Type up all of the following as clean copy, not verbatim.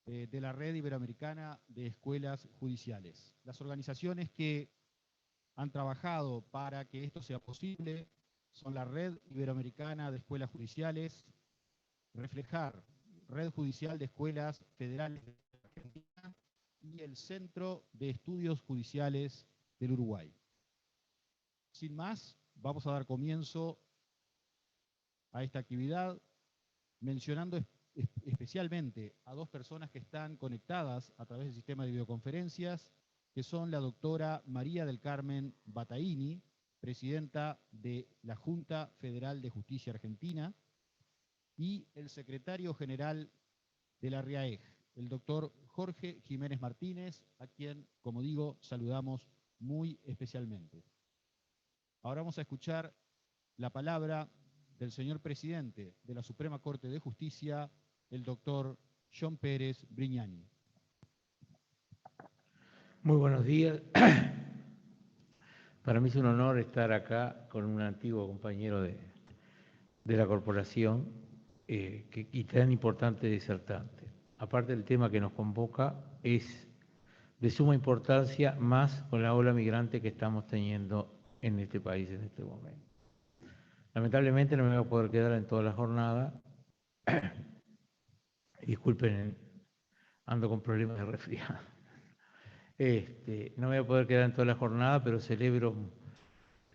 de la Red Iberoamericana de Escuelas Judiciales. Las organizaciones que han trabajado para que esto sea posible son la Red Iberoamericana de Escuelas Judiciales, Reflejar, Red Judicial de Escuelas Federales de Argentina y el Centro de Estudios Judiciales del Uruguay. Sin más, vamos a dar comienzo a esta actividad mencionando especialmente a dos personas que están conectadas a través del sistema de videoconferencias, que son la doctora María del Carmen Bataini, presidenta de la Junta Federal de Justicia Argentina, y el secretario general de la RIAEJ, el doctor Jorge Jiménez Martínez, a quien, como digo, saludamos muy especialmente. Ahora vamos a escuchar la palabra del señor presidente de la Suprema Corte de Justicia, el doctor John Pérez Brignani. Muy buenos días. Para mí es un honor estar acá con un antiguo compañero de la corporación y tan importante disertante. Aparte del tema que nos convoca, es de suma importancia más con la ola migrante que estamos teniendo en este país en este momento. Lamentablemente no me voy a poder quedar en toda la jornada. Disculpen, ando con problemas de resfriado. No me voy a poder quedar en toda la jornada, pero celebro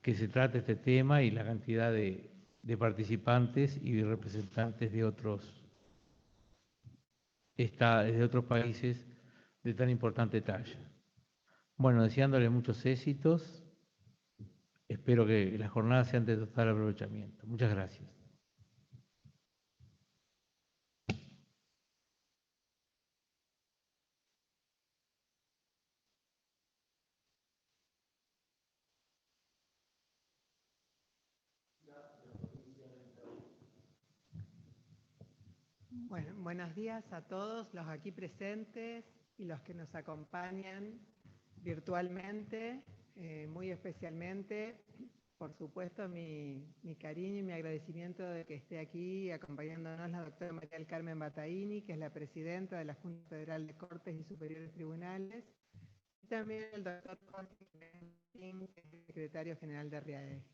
que se trate este tema y la cantidad de participantes y representantes de otros países de tan importante talla. Bueno, deseándoles muchos éxitos, espero que las jornadas sean de total aprovechamiento. Muchas gracias. Bueno, buenos días a todos los aquí presentes y los que nos acompañan virtualmente, muy especialmente, por supuesto, mi cariño y mi agradecimiento de que esté aquí acompañándonos la doctora María del Carmen Bataini, que es la presidenta de la Junta Federal de Cortes y Superiores Tribunales, y también el doctor Jorge Jiménez, que es el secretario general de RIAEJ.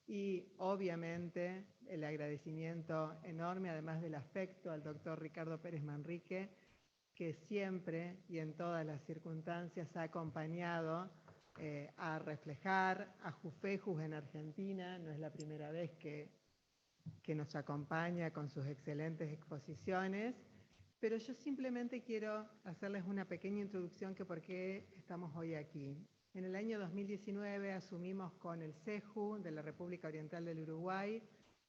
Y obviamente el agradecimiento enorme, además del afecto, al doctor Ricardo Pérez Manrique, que siempre y en todas las circunstancias ha acompañado a Reflejar, a JUFEJUS en Argentina. No es la primera vez que nos acompaña con sus excelentes exposiciones, pero yo simplemente quiero hacerles una pequeña introducción que por qué estamos hoy aquí. En el año 2019 asumimos con el CEJU de la República Oriental del Uruguay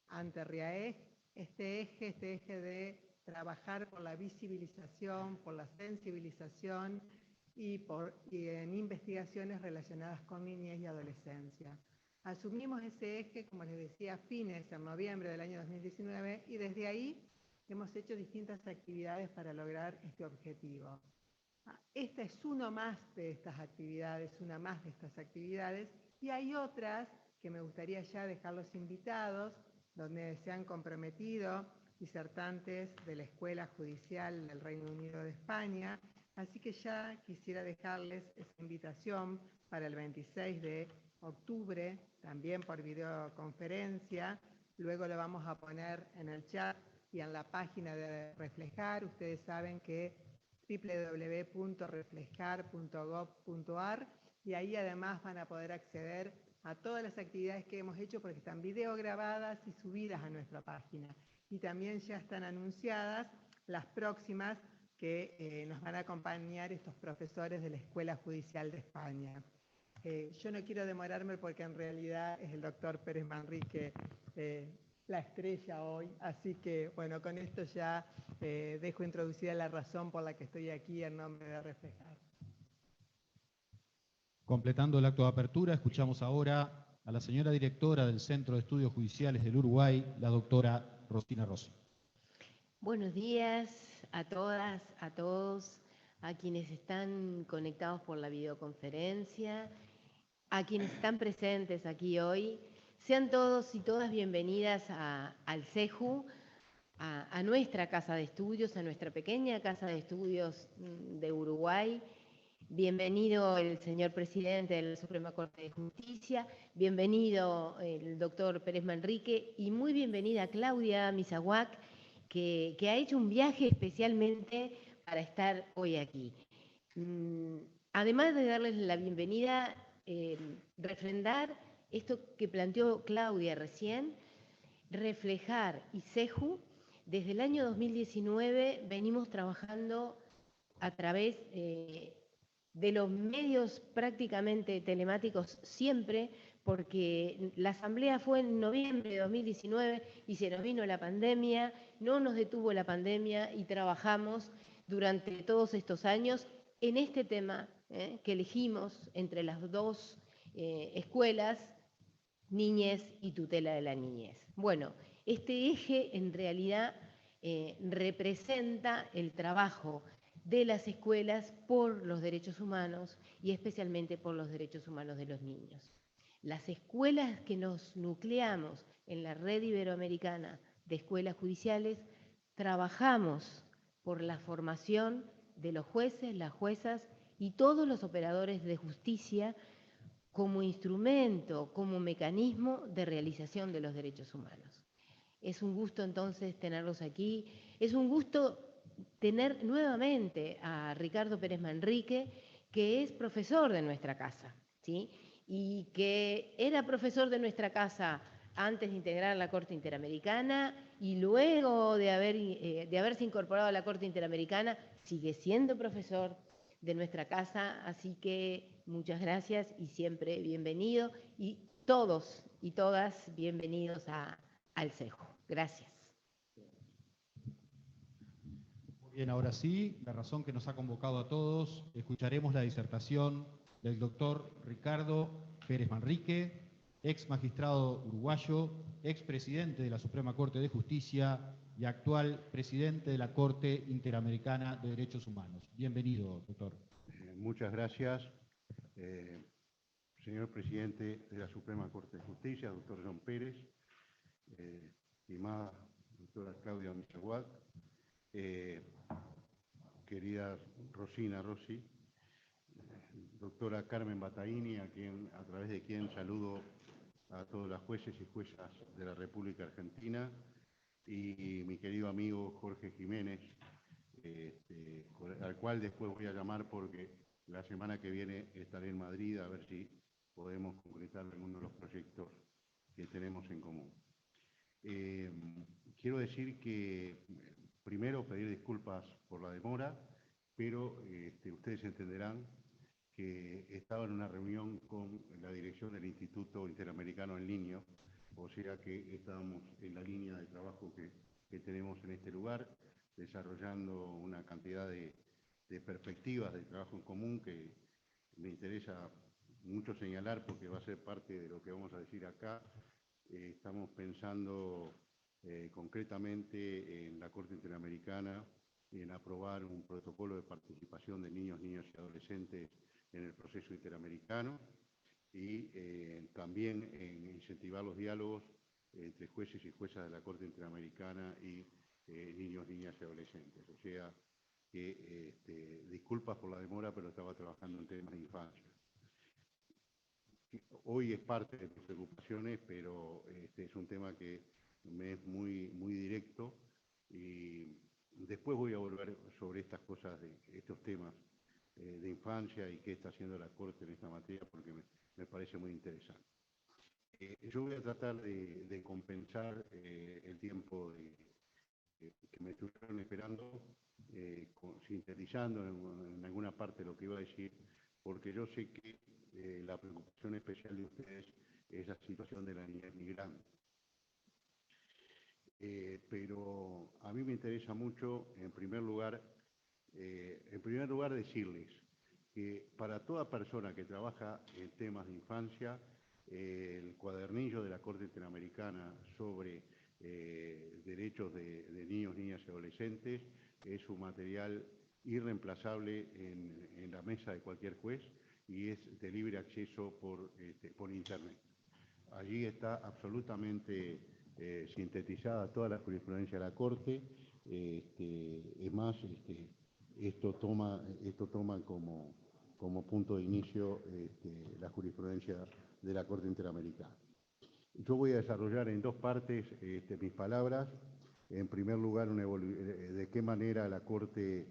ante RIAEJ este eje de trabajar por la visibilización, por la sensibilización y en investigaciones relacionadas con niñez y adolescencia. Asumimos ese eje, como les decía, a fines en noviembre del año 2019 y desde ahí hemos hecho distintas actividades para lograr este objetivo. Esta es una más de estas actividades, y hay otras que me gustaría ya dejarlos invitados, donde se han comprometido disertantes de la Escuela Judicial del Reino Unido de España, así que ya quisiera dejarles esa invitación para el 26 de octubre, también por videoconferencia. Luego lo vamos a poner en el chat y en la página de Reflejar. Ustedes saben que www.reflejar.gov.ar, y ahí además van a poder acceder a todas las actividades que hemos hecho porque están videograbadas y subidas a nuestra página. Y también ya están anunciadas las próximas que nos van a acompañar estos profesores de la Escuela Judicial de España. Yo no quiero demorarme porque en realidad es el doctor Pérez Manrique la estrella hoy, así que bueno, con esto ya dejo introducida la razón por la que estoy aquí en nombre de Reflejar. Completando el acto de apertura, escuchamos ahora a la señora directora del Centro de Estudios Judiciales del Uruguay, la doctora Rosina Rossi. Buenos días a todas, a todos, a quienes están conectados por la videoconferencia, a quienes están presentes aquí hoy. Sean todos y todas bienvenidas al CEJU, a nuestra casa de estudios, a nuestra pequeña casa de estudios de Uruguay. Bienvenido el señor presidente de la Suprema Corte de Justicia, bienvenido el doctor Pérez Manrique y muy bienvenida Claudia Misahuac, que ha hecho un viaje especialmente para estar hoy aquí. Además de darles la bienvenida, refrendar esto que planteó Claudia recién, reflejar ISEJU. Desde el año 2019 venimos trabajando a través de los medios prácticamente telemáticos siempre, porque la asamblea fue en noviembre de 2019 y se nos vino la pandemia, no nos detuvo la pandemia y trabajamos durante todos estos años en este tema que elegimos entre las dos escuelas, niñez y tutela de la niñez. Bueno, este eje en realidad representa el trabajo de las escuelas por los derechos humanos y especialmente por los derechos humanos de los niños. Las escuelas que nos nucleamos en la red iberoamericana de escuelas judiciales trabajamos por la formación de los jueces, las juezas y todos los operadores de justicia como instrumento, como mecanismo de realización de los derechos humanos. Es un gusto entonces tenerlos aquí, es un gusto tener nuevamente a Ricardo Pérez Manrique, que es profesor de nuestra casa, ¿sí? Y que era profesor de nuestra casa antes de integrar la Corte Interamericana y luego de haberse incorporado a la Corte Interamericana, sigue siendo profesor de nuestra casa, así que muchas gracias y siempre bienvenido, y todos y todas bienvenidos al CEJU. Gracias. Muy bien, ahora sí, la razón que nos ha convocado a todos, escucharemos la disertación del doctor Ricardo Pérez Manrique, ex magistrado uruguayo, ex presidente de la Suprema Corte de Justicia y actual presidente de la Corte Interamericana de Derechos Humanos. Bienvenido, doctor. Muchas gracias, señor presidente de la Suprema Corte de Justicia, doctor John Pérez, estimada doctora Claudia Misahuac, querida Rosina Rossi, doctora Carmen Bataini, a través de quien saludo a todos los jueces y juezas de la República Argentina, y mi querido amigo Jorge Jiménez, al cual después voy a llamar porque la semana que viene estaré en Madrid a ver si podemos concretar algunos de los proyectos que tenemos en común. Quiero decir que, primero, pedir disculpas por la demora, pero ustedes entenderán que estaba en una reunión con la dirección del Instituto Interamericano en Línea, o sea que estábamos en la línea de trabajo que tenemos en este lugar, desarrollando una cantidad de perspectivas de trabajo en común que me interesa mucho señalar porque va a ser parte de lo que vamos a decir acá. Estamos pensando concretamente en la Corte Interamericana en aprobar un protocolo de participación de niños, niñas y adolescentes en el proceso interamericano y también en incentivar los diálogos entre jueces y juezas de la Corte Interamericana y niños, niñas y adolescentes. O sea que disculpas por la demora, pero estaba trabajando en temas de infancia. Hoy es parte de mis preocupaciones, pero es un tema que me es muy, muy directo y después voy a volver sobre estas cosas, estos temas de infancia y qué está haciendo la Corte en esta materia, porque me parece muy interesante. Yo voy a tratar de compensar el tiempo que me estuvieron esperando, sintetizando en alguna parte lo que iba a decir, porque yo sé que la preocupación especial de ustedes es la situación de la niñez migrante. Pero a mí me interesa mucho, en primer lugar decirles que para toda persona que trabaja en temas de infancia, el cuadernillo de la Corte Interamericana sobre derechos de niños, niñas y adolescentes es un material irreemplazable en la mesa de cualquier juez y es de libre acceso por internet. Allí está absolutamente sintetizada toda la jurisprudencia de la Corte. Es más, esto toma como punto de inicio la jurisprudencia de la Corte Interamericana. Yo voy a desarrollar en dos partes mis palabras. En primer lugar, de qué manera la Corte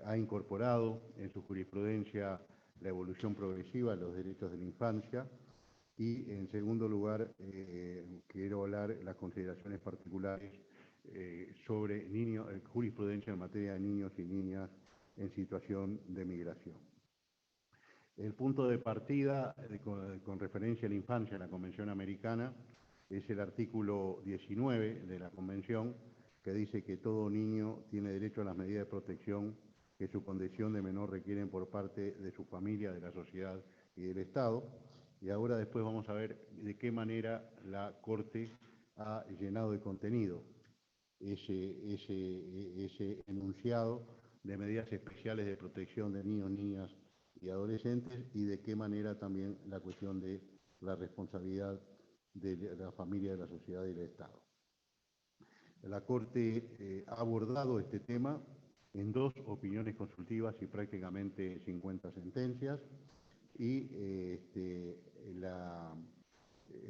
ha incorporado en su jurisprudencia la evolución progresiva de los derechos de la infancia. Y en segundo lugar, quiero hablar las consideraciones particulares sobre jurisprudencia en materia de niños y niñas en situación de migración. El punto de partida con referencia a la infancia en la Convención Americana es el artículo 19 de la Convención, que dice que todo niño tiene derecho a las medidas de protección que su condición de menor requieren por parte de su familia, de la sociedad y del Estado. Y ahora después vamos a ver de qué manera la Corte ha llenado de contenido ese enunciado de medidas especiales de protección de niños, niñas y adolescentes, y de qué manera también la cuestión de la responsabilidad de la familia, de la sociedad y del Estado. La Corte ha abordado este tema en 2 opiniones consultivas y prácticamente 50 sentencias, y es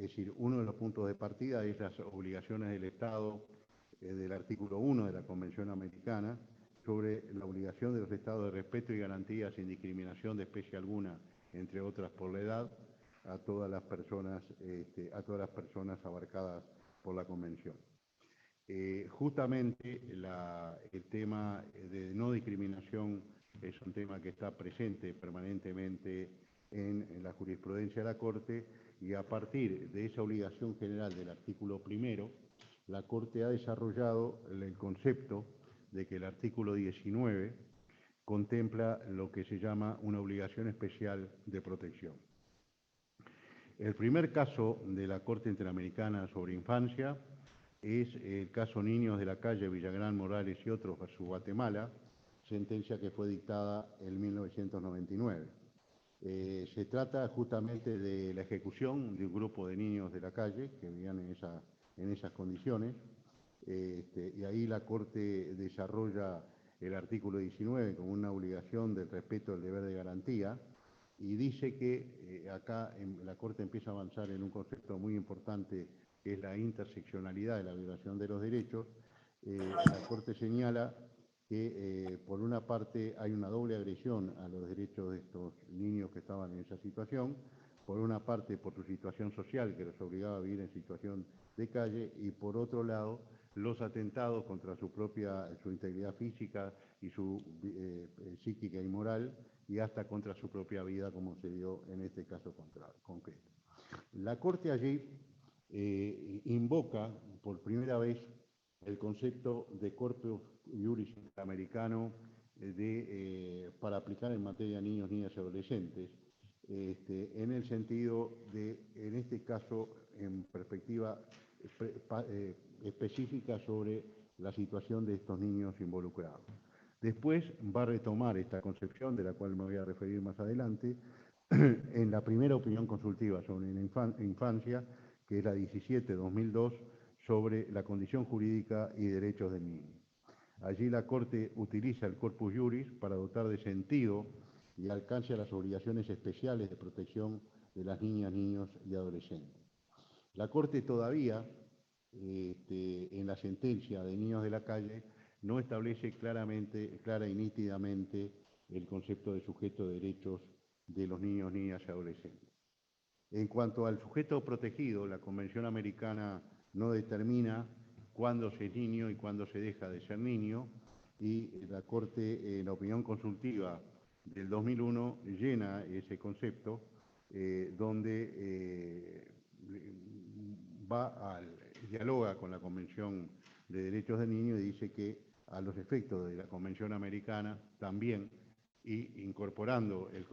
decir, uno de los puntos de partida es las obligaciones del Estado del artículo 1 de la Convención Americana sobre la obligación de los Estados de respeto y garantía sin discriminación de especie alguna, entre otras por la edad, a todas las personas abarcadas por la Convención. Justamente el tema de no discriminación es un tema que está presente permanentemente en la jurisprudencia de la Corte, y a partir de esa obligación general del artículo 1, la Corte ha desarrollado el concepto de que el artículo 19 contempla lo que se llama una obligación especial de protección. El primer caso de la Corte Interamericana sobre Infancia es el caso Niños de la Calle, Villagrán, Morales y otros versus Guatemala, sentencia que fue dictada en 1999. Se trata justamente de la ejecución de un grupo de niños de la calle que vivían en esas condiciones, y ahí la Corte desarrolla el artículo 19 como una obligación del respeto del deber de garantía, y dice que acá la Corte empieza a avanzar en un concepto muy importante, que es la interseccionalidad de la violación de los derechos. La Corte señala que por una parte hay una doble agresión a los derechos de estos niños que estaban en esa situación, por una parte por su situación social, que los obligaba a vivir en situación de calle, y por otro lado los atentados contra su integridad física y su psíquica y moral, y hasta contra su propia vida, como se dio en este caso concreto. La Corte allí invoca por primera vez el concepto de corpus iuris interamericano para aplicar en materia de niños, niñas y adolescentes, en el sentido de, en este caso, en perspectiva específica sobre la situación de estos niños involucrados. Después va a retomar esta concepción, de la cual me voy a referir más adelante, en la primera opinión consultiva sobre la infancia, que es la 17/2002, sobre la condición jurídica y derechos del niño. Allí la Corte utiliza el corpus iuris para dotar de sentido y alcance a las obligaciones especiales de protección de las niñas, niños y adolescentes. La Corte todavía, en la sentencia de Niños de la Calle, no establece clara y nítidamente el concepto de sujeto de derechos de los niños, niñas y adolescentes. En cuanto al sujeto protegido, la Convención Americana no determina cuándo se es niño y cuándo se deja de ser niño, y la Corte, en la opinión consultiva del 2001, llena ese concepto, donde dialoga con la Convención de Derechos del Niño y dice que a los efectos de la Convención Americana también, y incorporando el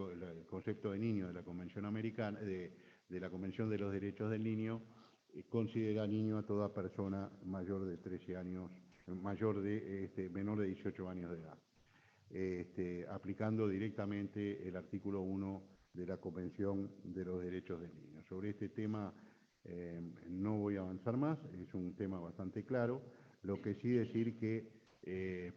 concepto de niño de la Convención Americana, de la Convención de los Derechos del Niño, considera niño a toda persona mayor de 13 años, menor de 18 años de edad, aplicando directamente el artículo 1 de la Convención de los Derechos del Niño. Sobre este tema No voy a avanzar más, es un tema bastante claro. Lo que sí decir que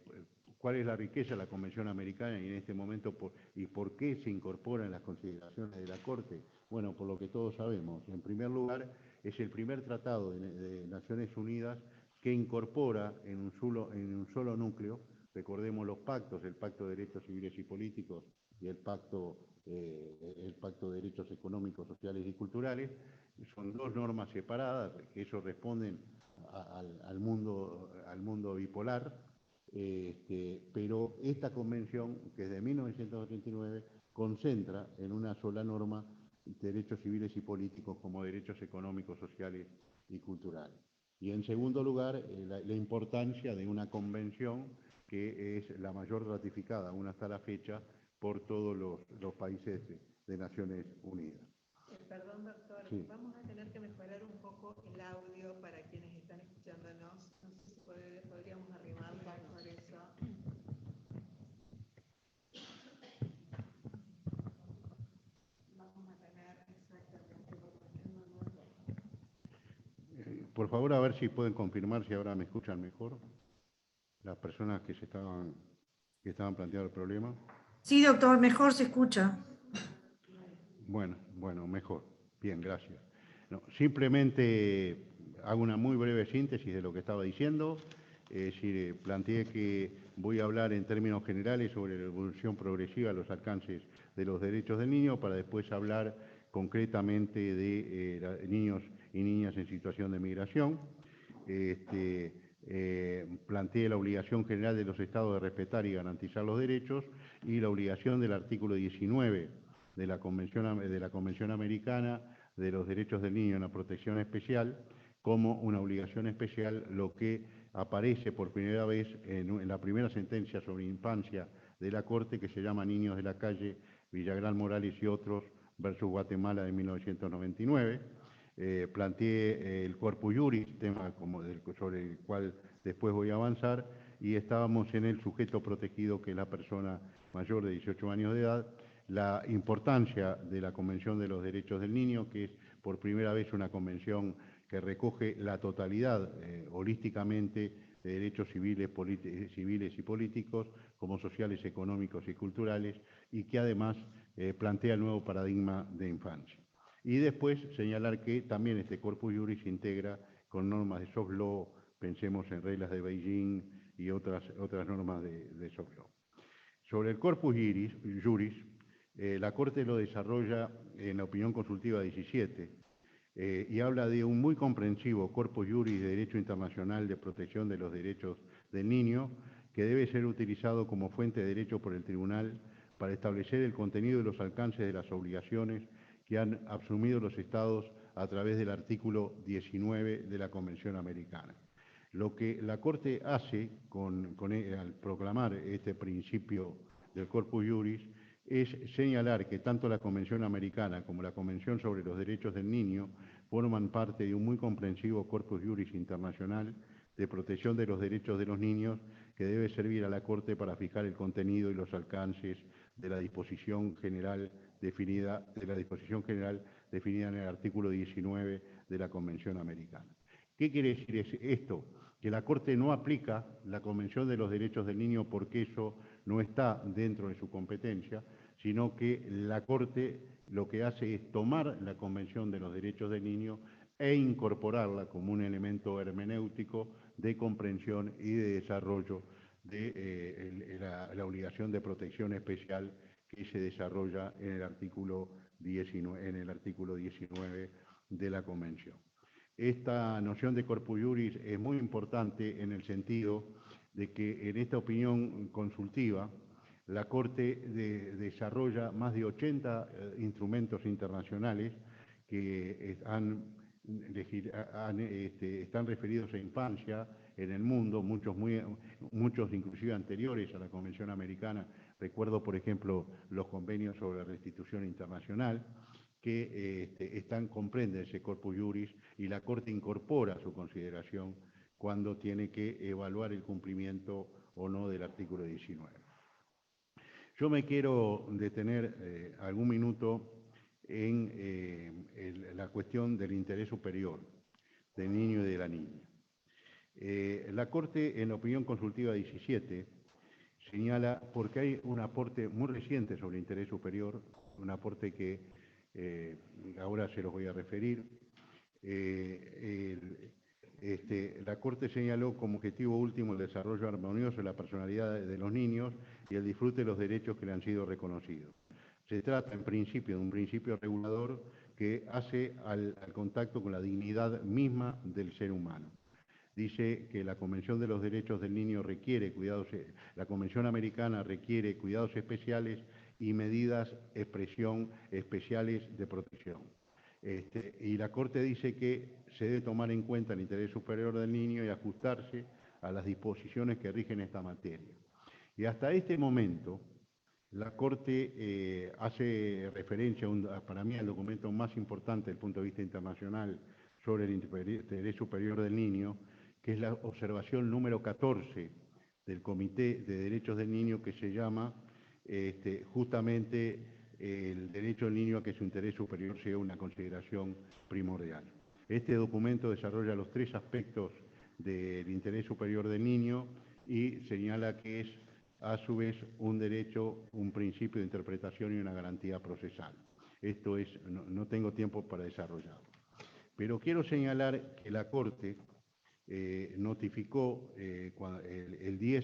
cuál es la riqueza de la Convención Americana y en este momento y por qué se incorpora en las consideraciones de la Corte. Bueno, por lo que todos sabemos. En primer lugar, es el primer tratado de Naciones Unidas que incorpora en un solo núcleo, recordemos los pactos, el Pacto de Derechos Civiles y Políticos y el Pacto de Derechos Económicos, Sociales y Culturales. Son dos normas separadas, que eso responden al mundo bipolar, pero esta convención, que es de 1989, concentra en una sola norma derechos civiles y políticos como derechos económicos, sociales y culturales. Y en segundo lugar, la importancia de una convención que es la mayor ratificada aún hasta la fecha por todos los países de Naciones Unidas. Perdón, doctor, sí. Vamos a tener que mejorar un poco el audio para quienes están escuchándonos. No sé si podríamos arrimarlo por eso. Vamos a tener exactamente por favor, a ver si pueden confirmar si ahora me escuchan mejor las personas que estaban planteando el problema. Sí, doctor, mejor se escucha. Bueno, mejor. Bien, gracias. No, simplemente hago una muy breve síntesis de lo que estaba diciendo. Es decir, planteé que voy a hablar en términos generales sobre la evolución progresiva, los alcances de los derechos del niño, para después hablar concretamente de niños y niñas en situación de migración. Planteé la obligación general de los Estados de respetar y garantizar los derechos y la obligación del artículo 19 de la Convención Americana de los Derechos del Niño en la Protección Especial como una obligación especial, lo que aparece por primera vez en la primera sentencia sobre infancia de la Corte, que se llama Niños de la Calle, Villagrán Morales y otros versus Guatemala de 1999. Planteé el corpus juris, tema sobre el cual después voy a avanzar, y estábamos en el sujeto protegido, que es la persona mayor de 18 años de edad, la importancia de la Convención de los Derechos del Niño, que es por primera vez una convención que recoge la totalidad, holísticamente, de derechos civiles y políticos, como sociales, económicos y culturales, y que además plantea el nuevo paradigma de infancia. Y después señalar que también este corpus juris se integra con normas de soft law, pensemos en reglas de Beijing y otras normas de soft law. Sobre el corpus juris, la Corte lo desarrolla en la opinión consultiva 17 y habla de un muy comprensivo corpus juris de derecho internacional de protección de los derechos del niño, que debe ser utilizado como fuente de derecho por el tribunal para establecer el contenido y los alcances de las obligaciones que han asumido los Estados a través del artículo 19 de la Convención Americana. Lo que la Corte hace al proclamar este principio del corpus juris es señalar que tanto la Convención Americana como la Convención sobre los Derechos del Niño forman parte de un muy comprensivo corpus juris internacional de protección de los derechos de los niños, que debe servir a la Corte para fijar el contenido y los alcances de la disposición general definida en el artículo 19 de la Convención Americana. ¿Qué quiere decir esto? Que la Corte no aplica la Convención de los Derechos del Niño porque eso no está dentro de su competencia, sino que la Corte lo que hace es tomar la Convención de los Derechos del Niño e incorporarla como un elemento hermenéutico de comprensión y de desarrollo de la obligación de protección especial que se desarrolla en el artículo 19 de la Convención. Esta noción de corpus juris es muy importante en el sentido de que en esta opinión consultiva la Corte desarrolla más de 80 instrumentos internacionales que están referidos a infancia en el mundo, muchos inclusive anteriores a la Convención Americana. Recuerdo, por ejemplo, los convenios sobre restitución internacional, que comprenden ese corpus juris, y la Corte incorpora su consideración cuando tiene que evaluar el cumplimiento o no del artículo 19. Yo me quiero detener algún minuto en la cuestión del interés superior del niño y de la niña. La Corte, en la opinión consultiva 17, señala, porque hay un aporte muy reciente sobre el interés superior, un aporte que ahora se los voy a referir. La Corte señaló como objetivo último el desarrollo armonioso de la personalidad de los niños y el disfrute de los derechos que le han sido reconocidos. Se trata, en principio, de un principio regulador que hace al contacto con la dignidad misma del ser humano. Dice que la Convención de los Derechos del Niño requiere cuidados, la Convención Americana requiere cuidados especiales y medidas expresión especiales de protección. Y la Corte dice que se debe tomar en cuenta el interés superior del niño y ajustarse a las disposiciones que rigen esta materia. Y hasta este momento, la Corte hace referencia, para mí, al documento más importante desde el punto de vista internacional sobre el interés superior del niño, que es la observación número 14 del Comité de Derechos del Niño, que se llama justamente el derecho del niño a que su interés superior sea una consideración primordial. Este documento desarrolla los 3 aspectos del interés superior del niño y señala que es, a su vez, un derecho, un principio de interpretación y una garantía procesal. Esto es, no tengo tiempo para desarrollarlo. Pero quiero señalar que la Corte notificó el 10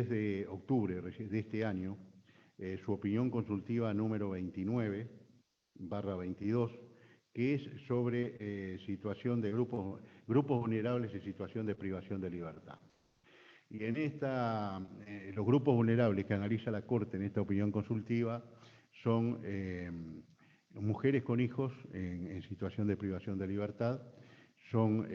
de octubre de este año su opinión consultiva número 29/22, que es sobre situación de grupos vulnerables y situación de privación de libertad. Y en los grupos vulnerables que analiza la Corte en esta opinión consultiva son mujeres con hijos en situación de privación de libertad, son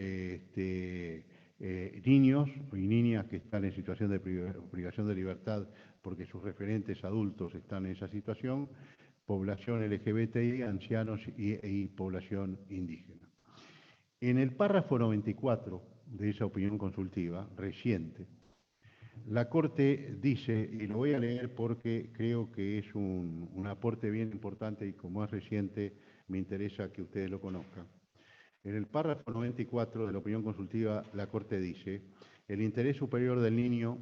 niños y niñas que están en situación de privación de libertad porque sus referentes adultos están en esa situación, población LGBTI, ancianos y población indígena. En el párrafo 94 de esa opinión consultiva reciente, la Corte dice, y lo voy a leer porque creo que es un aporte bien importante y como es reciente me interesa que ustedes lo conozcan. En el párrafo 94 de la opinión consultiva, la Corte dice, el interés superior del niño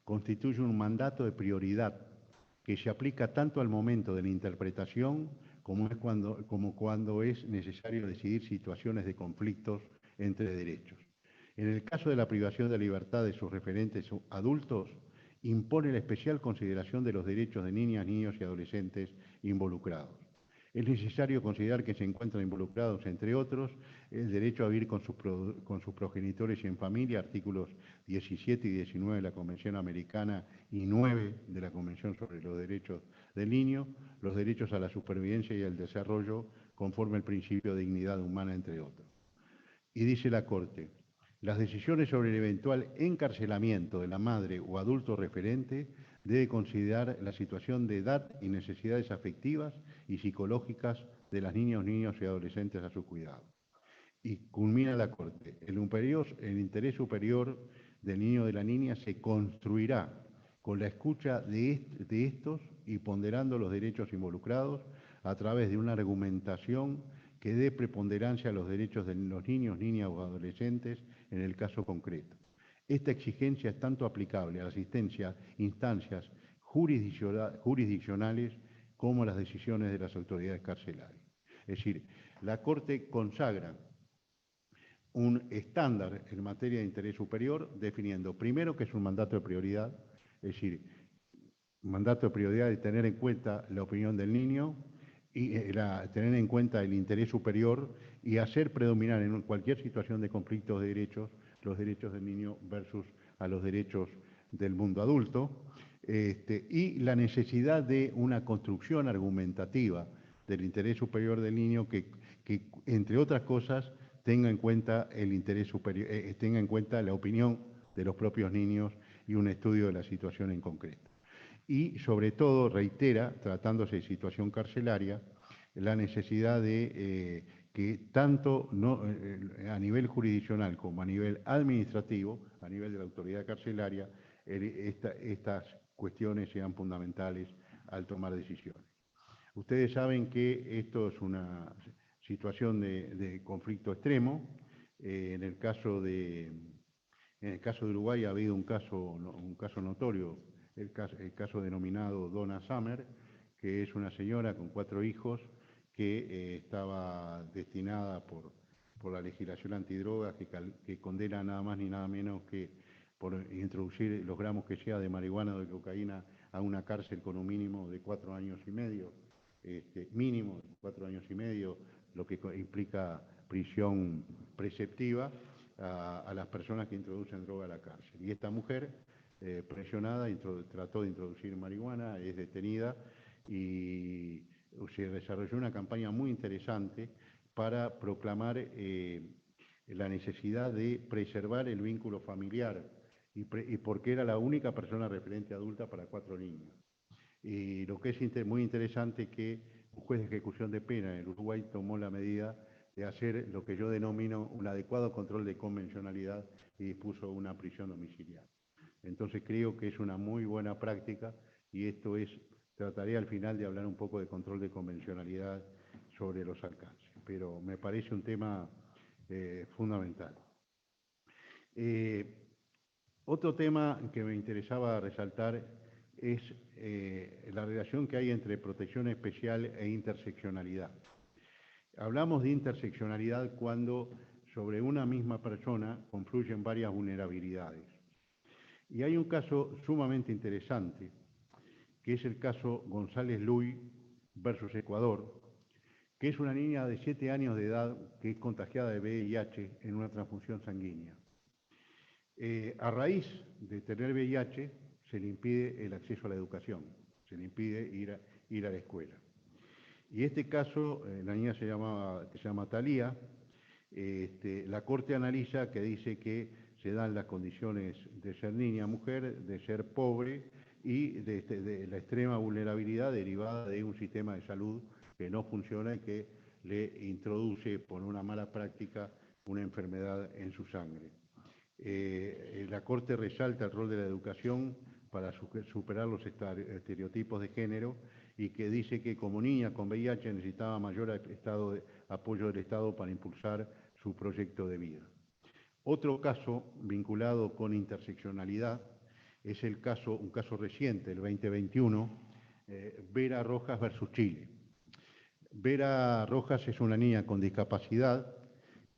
constituye un mandato de prioridad que se aplica tanto al momento de la interpretación como cuando es necesario decidir situaciones de conflictos entre derechos. En el caso de la privación de libertad de sus referentes adultos, impone la especial consideración de los derechos de niñas, niños y adolescentes involucrados. Es necesario considerar que se encuentran involucrados, entre otros, el derecho a vivir con sus progenitores y en familia, artículos 17 y 19 de la Convención Americana y 9 de la Convención sobre los Derechos del Niño, los derechos a la supervivencia y al desarrollo conforme al principio de dignidad humana, entre otros. Y dice la Corte, las decisiones sobre el eventual encarcelamiento de la madre o adulto referente debe considerar la situación de edad y necesidades afectivas y psicológicas de las niñas, niños y adolescentes a su cuidado. Y culmina la Corte, el interés superior del niño o de la niña se construirá con la escucha de estos y ponderando los derechos involucrados a través de una argumentación que dé preponderancia a los derechos de los niños, niñas o adolescentes en el caso concreto. Esta exigencia es tanto aplicable a la instancias jurisdiccionales como a las decisiones de las autoridades carcelarias. Es decir, la Corte consagra un estándar en materia de interés superior, definiendo primero que es un mandato de prioridad, es decir, un mandato de prioridad de tener en cuenta la opinión del niño y tener en cuenta el interés superior y hacer predominar en cualquier situación de conflictos de derechos los derechos del niño versus a los derechos del mundo adulto, y la necesidad de una construcción argumentativa del interés superior del niño que entre otras cosas, tenga en cuenta el interés superior, tenga en cuenta la opinión de los propios niños y un estudio de la situación en concreto. Y sobre todo reitera, tratándose de situación carcelaria, la necesidad de que tanto a nivel jurisdiccional como a nivel administrativo, a nivel de la autoridad carcelaria, estas cuestiones sean fundamentales al tomar decisiones. Ustedes saben que esto es una situación de conflicto extremo. En el caso de Uruguay ha habido un caso notorio, el caso denominado Donna Summer, que es una señora con 4 hijos que estaba destinada por la legislación antidrogas que condena nada más ni nada menos que por introducir los gramos que sea de marihuana o de cocaína a una cárcel con un mínimo de 4 años y medio, mínimo 4 años y medio, lo que implica prisión preceptiva a las personas que introducen droga a la cárcel. Y esta mujer, presionada, trató de introducir marihuana, es detenida y se desarrolló una campaña muy interesante para proclamar la necesidad de preservar el vínculo familiar y porque era la única persona referente adulta para 4 niños. Y lo que es muy interesante que un juez de ejecución de pena en Uruguay tomó la medida de hacer lo que yo denomino un adecuado control de convencionalidad y dispuso una prisión domiciliaria. Entonces creo que es una muy buena práctica y esto trataré al final de hablar un poco de control de convencionalidad sobre los alcances, pero me parece un tema fundamental. Otro tema que me interesaba resaltar es la relación que hay entre protección especial e interseccionalidad. Hablamos de interseccionalidad cuando sobre una misma persona confluyen varias vulnerabilidades. Y hay un caso sumamente interesante, que es el caso González Luy versus Ecuador, que es una niña de 7 años de edad que es contagiada de VIH en una transfusión sanguínea. A raíz de tener VIH, se le impide el acceso a la educación, se le impide ir a la escuela. Y este caso, la niña se llama Thalía, la Corte analiza que dice que se dan las condiciones de ser niña, mujer, de ser pobre y de la extrema vulnerabilidad derivada de un sistema de salud que no funciona y que le introduce por una mala práctica una enfermedad en su sangre. La Corte resalta el rol de la educación para superar los estereotipos de género y que dice que como niña con VIH necesitaba mayor apoyo del Estado para impulsar su proyecto de vida. Otro caso vinculado con interseccionalidad es un caso reciente, el 2021, Vera Rojas versus Chile. Vera Rojas es una niña con discapacidad,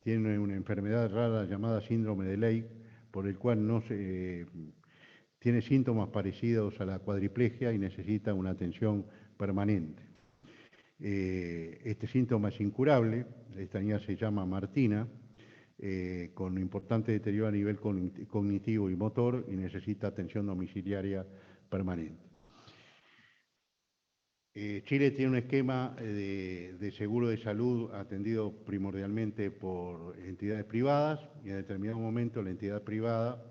tiene una enfermedad rara llamada síndrome de Lake, por el cual tiene síntomas parecidos a la cuadriplegia y necesita una atención permanente. Este síntoma es incurable, esta niña se llama Martina, con importante deterioro a nivel cognitivo y motor y necesita atención domiciliaria permanente. Chile tiene un esquema de seguro de salud atendido primordialmente por entidades privadas y en determinado momento la entidad privada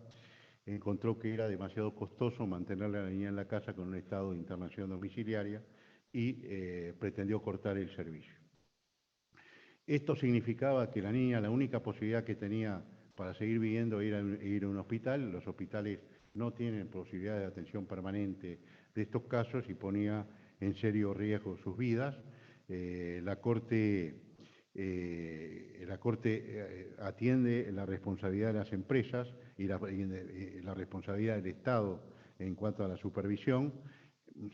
encontró que era demasiado costoso mantener a la niña en la casa con un estado de internación domiciliaria y pretendió cortar el servicio. Esto significaba que la niña, la única posibilidad que tenía para seguir viviendo era ir a un hospital. Los hospitales no tienen posibilidad de atención permanente de estos casos y ponía en serio riesgo sus vidas. La Corte atiende la responsabilidad de las empresas y la responsabilidad del Estado en cuanto a la supervisión.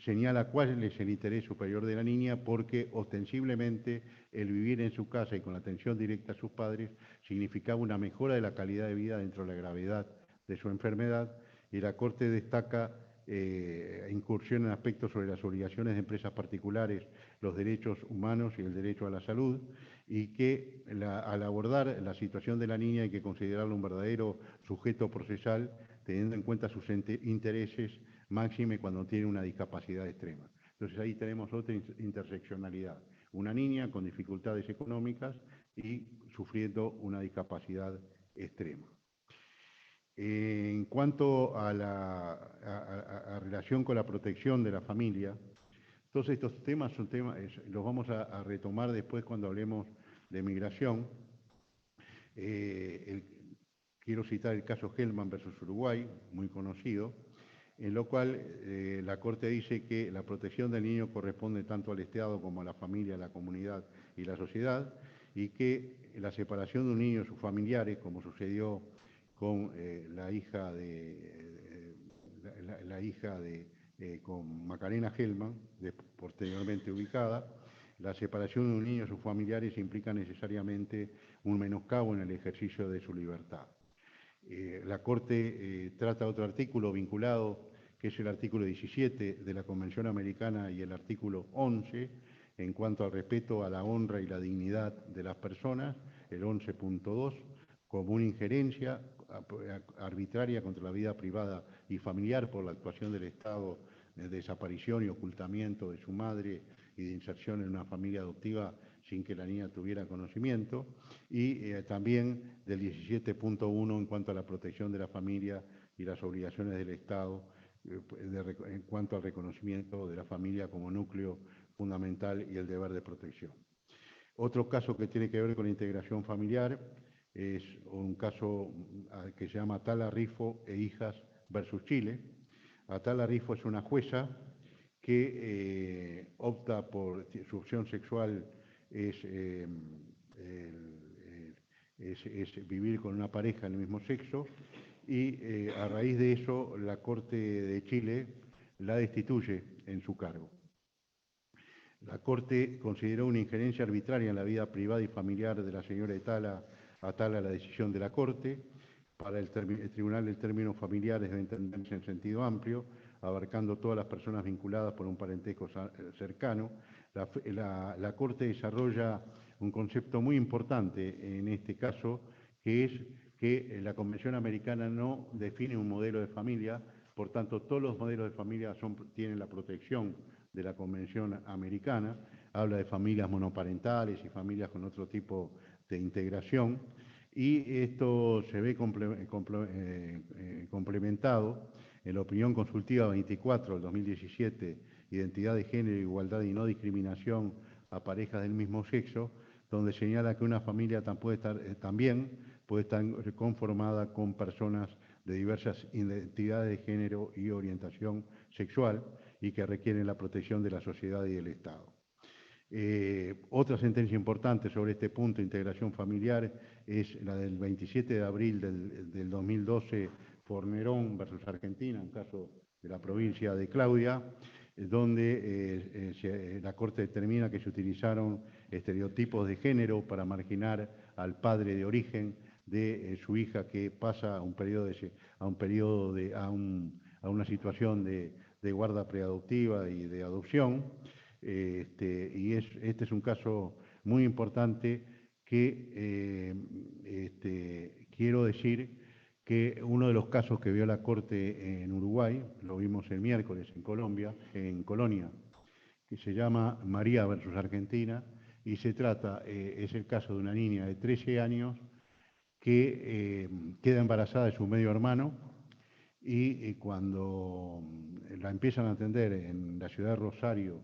Señala cuál es el interés superior de la niña porque ostensiblemente el vivir en su casa y con la atención directa a sus padres significaba una mejora de la calidad de vida dentro de la gravedad de su enfermedad y la Corte destaca incursión en aspectos sobre las obligaciones de empresas particulares, los derechos humanos y el derecho a la salud y que al abordar la situación de la niña hay que considerarla un verdadero sujeto procesal teniendo en cuenta sus intereses máxime cuando tiene una discapacidad extrema. Entonces ahí tenemos otra interseccionalidad. Una niña con dificultades económicas y sufriendo una discapacidad extrema. En cuanto a la relación con la protección de la familia, todos estos temas los vamos a retomar después cuando hablemos de migración. Quiero citar el caso Hellman versus Uruguay, muy conocido, en lo cual la Corte dice que la protección del niño corresponde tanto al Estado como a la familia, a la comunidad y la sociedad, y que la separación de un niño de sus familiares, como sucedió con la hija con Macarena Gelman, posteriormente ubicada, la separación de un niño de sus familiares implica necesariamente un menoscabo en el ejercicio de su libertad. La Corte trata otro artículo vinculado, que es el artículo 17 de la Convención Americana y el artículo 11, en cuanto al respeto a la honra y la dignidad de las personas, el 11.2, como una injerencia arbitraria contra la vida privada y familiar por la actuación del Estado de desaparición y ocultamiento de su madre y de inserción en una familia adoptiva sin que la niña tuviera conocimiento, y también del 17.1 en cuanto a la protección de la familia y las obligaciones del Estado en cuanto al reconocimiento de la familia como núcleo fundamental y el deber de protección. Otro caso que tiene que ver con la integración familiar es un caso que se llama Atala Rifo e Hijas versus Chile. Atala Rifo es una jueza que opta por su opción sexual es vivir con una pareja del mismo sexo, y a raíz de eso la Corte de Chile la destituye en su cargo. La Corte consideró una injerencia arbitraria en la vida privada y familiar de la señora Atala la decisión de la Corte. Para el Tribunal del Término Familiar debe entenderse en sentido amplio, abarcando todas las personas vinculadas por un parentesco cercano. La Corte desarrolla un concepto muy importante en este caso, que es que la Convención Americana no define un modelo de familia, por tanto todos los modelos de familia tienen la protección de la Convención Americana, habla de familias monoparentales y familias con otro tipo de integración, y esto se ve complementado en la opinión consultiva 24 del 2017, Identidad de Género, Igualdad y No Discriminación a parejas del mismo sexo, donde señala que una familia también puede estar conformada con personas de diversas identidades de género y orientación sexual y que requieren la protección de la sociedad y del Estado. Otra sentencia importante sobre este punto de integración familiar es la del 27 de abril del 2012, Fornerón versus Argentina, un caso de la provincia de Claudia, donde la Corte determina que se utilizaron estereotipos de género para marginar al padre de origen de su hija, que pasa a una situación de guarda preadoptiva y de adopción. Este es un caso muy importante que quiero decir que uno de los casos que vio la Corte en Uruguay, lo vimos el miércoles en Colonia, que se llama María versus Argentina, y es el caso de una niña de 13 años que queda embarazada de su medio hermano, y cuando la empiezan a atender en la ciudad de Rosario,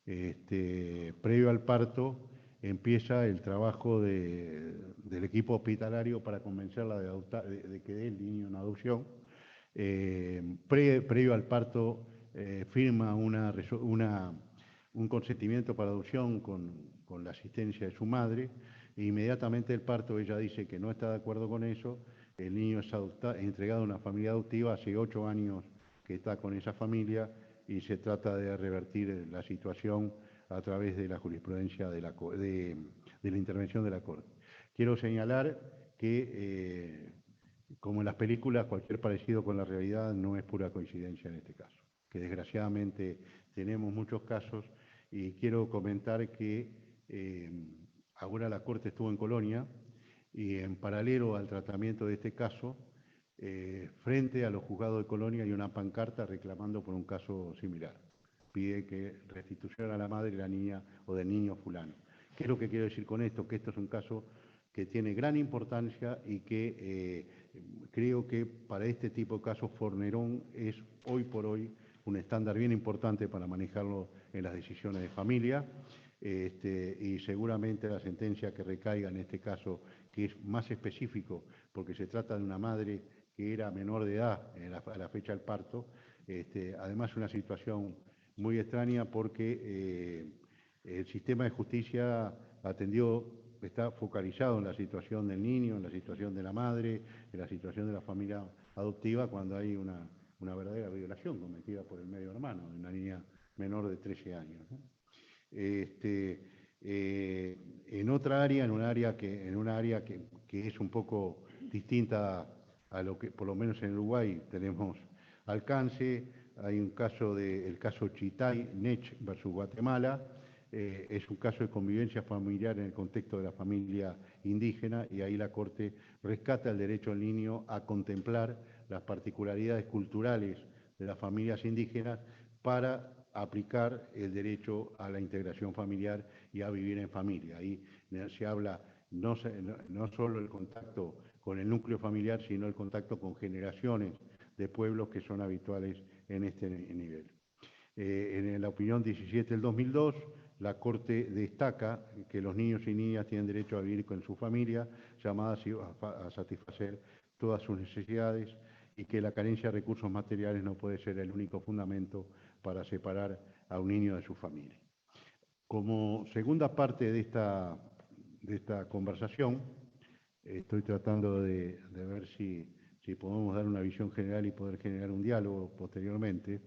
previo al parto, empieza el trabajo del equipo hospitalario para convencerla de que dé el niño en adopción. Previo al parto, firma un consentimiento para adopción con la asistencia de su madre, e inmediatamente del parto ella dice que no está de acuerdo con eso. El niño es entregado a una familia adoptiva, hace 8 años que está con esa familia, y se trata de revertir la situación a través de la jurisprudencia de la intervención de la Corte. Quiero señalar que, como en las películas, cualquier parecido con la realidad no es pura coincidencia en este caso, que desgraciadamente tenemos muchos casos, y quiero comentar que ahora la Corte estuvo en Colonia, y en paralelo al tratamiento de este caso, frente a los juzgados de Colonia hay una pancarta reclamando por un caso similar. Pide que restitución a la madre de la niña o del niño fulano. ¿Qué es lo que quiero decir con esto? Que esto es un caso que tiene gran importancia, y que creo que para este tipo de casos Fornerón es hoy por hoy un estándar bien importante para manejarlo en las decisiones de familia, y seguramente la sentencia que recaiga en este caso, que es más específico porque se trata de una madre que era menor de edad a la fecha del parto, Además, una situación muy extraña porque el sistema de justicia está focalizado en la situación del niño, en la situación de la madre, en la situación de la familia adoptiva, cuando hay una verdadera violación cometida por el medio hermano, de una niña menor de 13 años, ¿no? En otra área, en un área que es un poco distinta a lo que, por lo menos en Uruguay, tenemos alcance, hay el caso Chitay, Nech versus Guatemala, es un caso de convivencia familiar en el contexto de la familia indígena, y ahí la Corte rescata el derecho del niño a contemplar las particularidades culturales de las familias indígenas para aplicar el derecho a la integración familiar y a vivir en familia. Ahí se habla no solo el contacto con el núcleo familiar, sino el contacto con generaciones de pueblos que son habituales en este nivel. En la opinión 17 del 2002, la Corte destaca que los niños y niñas tienen derecho a vivir con su familia, llamadas a satisfacer todas sus necesidades, y que la carencia de recursos materiales no puede ser el único fundamento para separar a un niño de su familia. Como segunda parte de esta conversación, estoy tratando de ver si podemos dar una visión general y poder generar un diálogo posteriormente.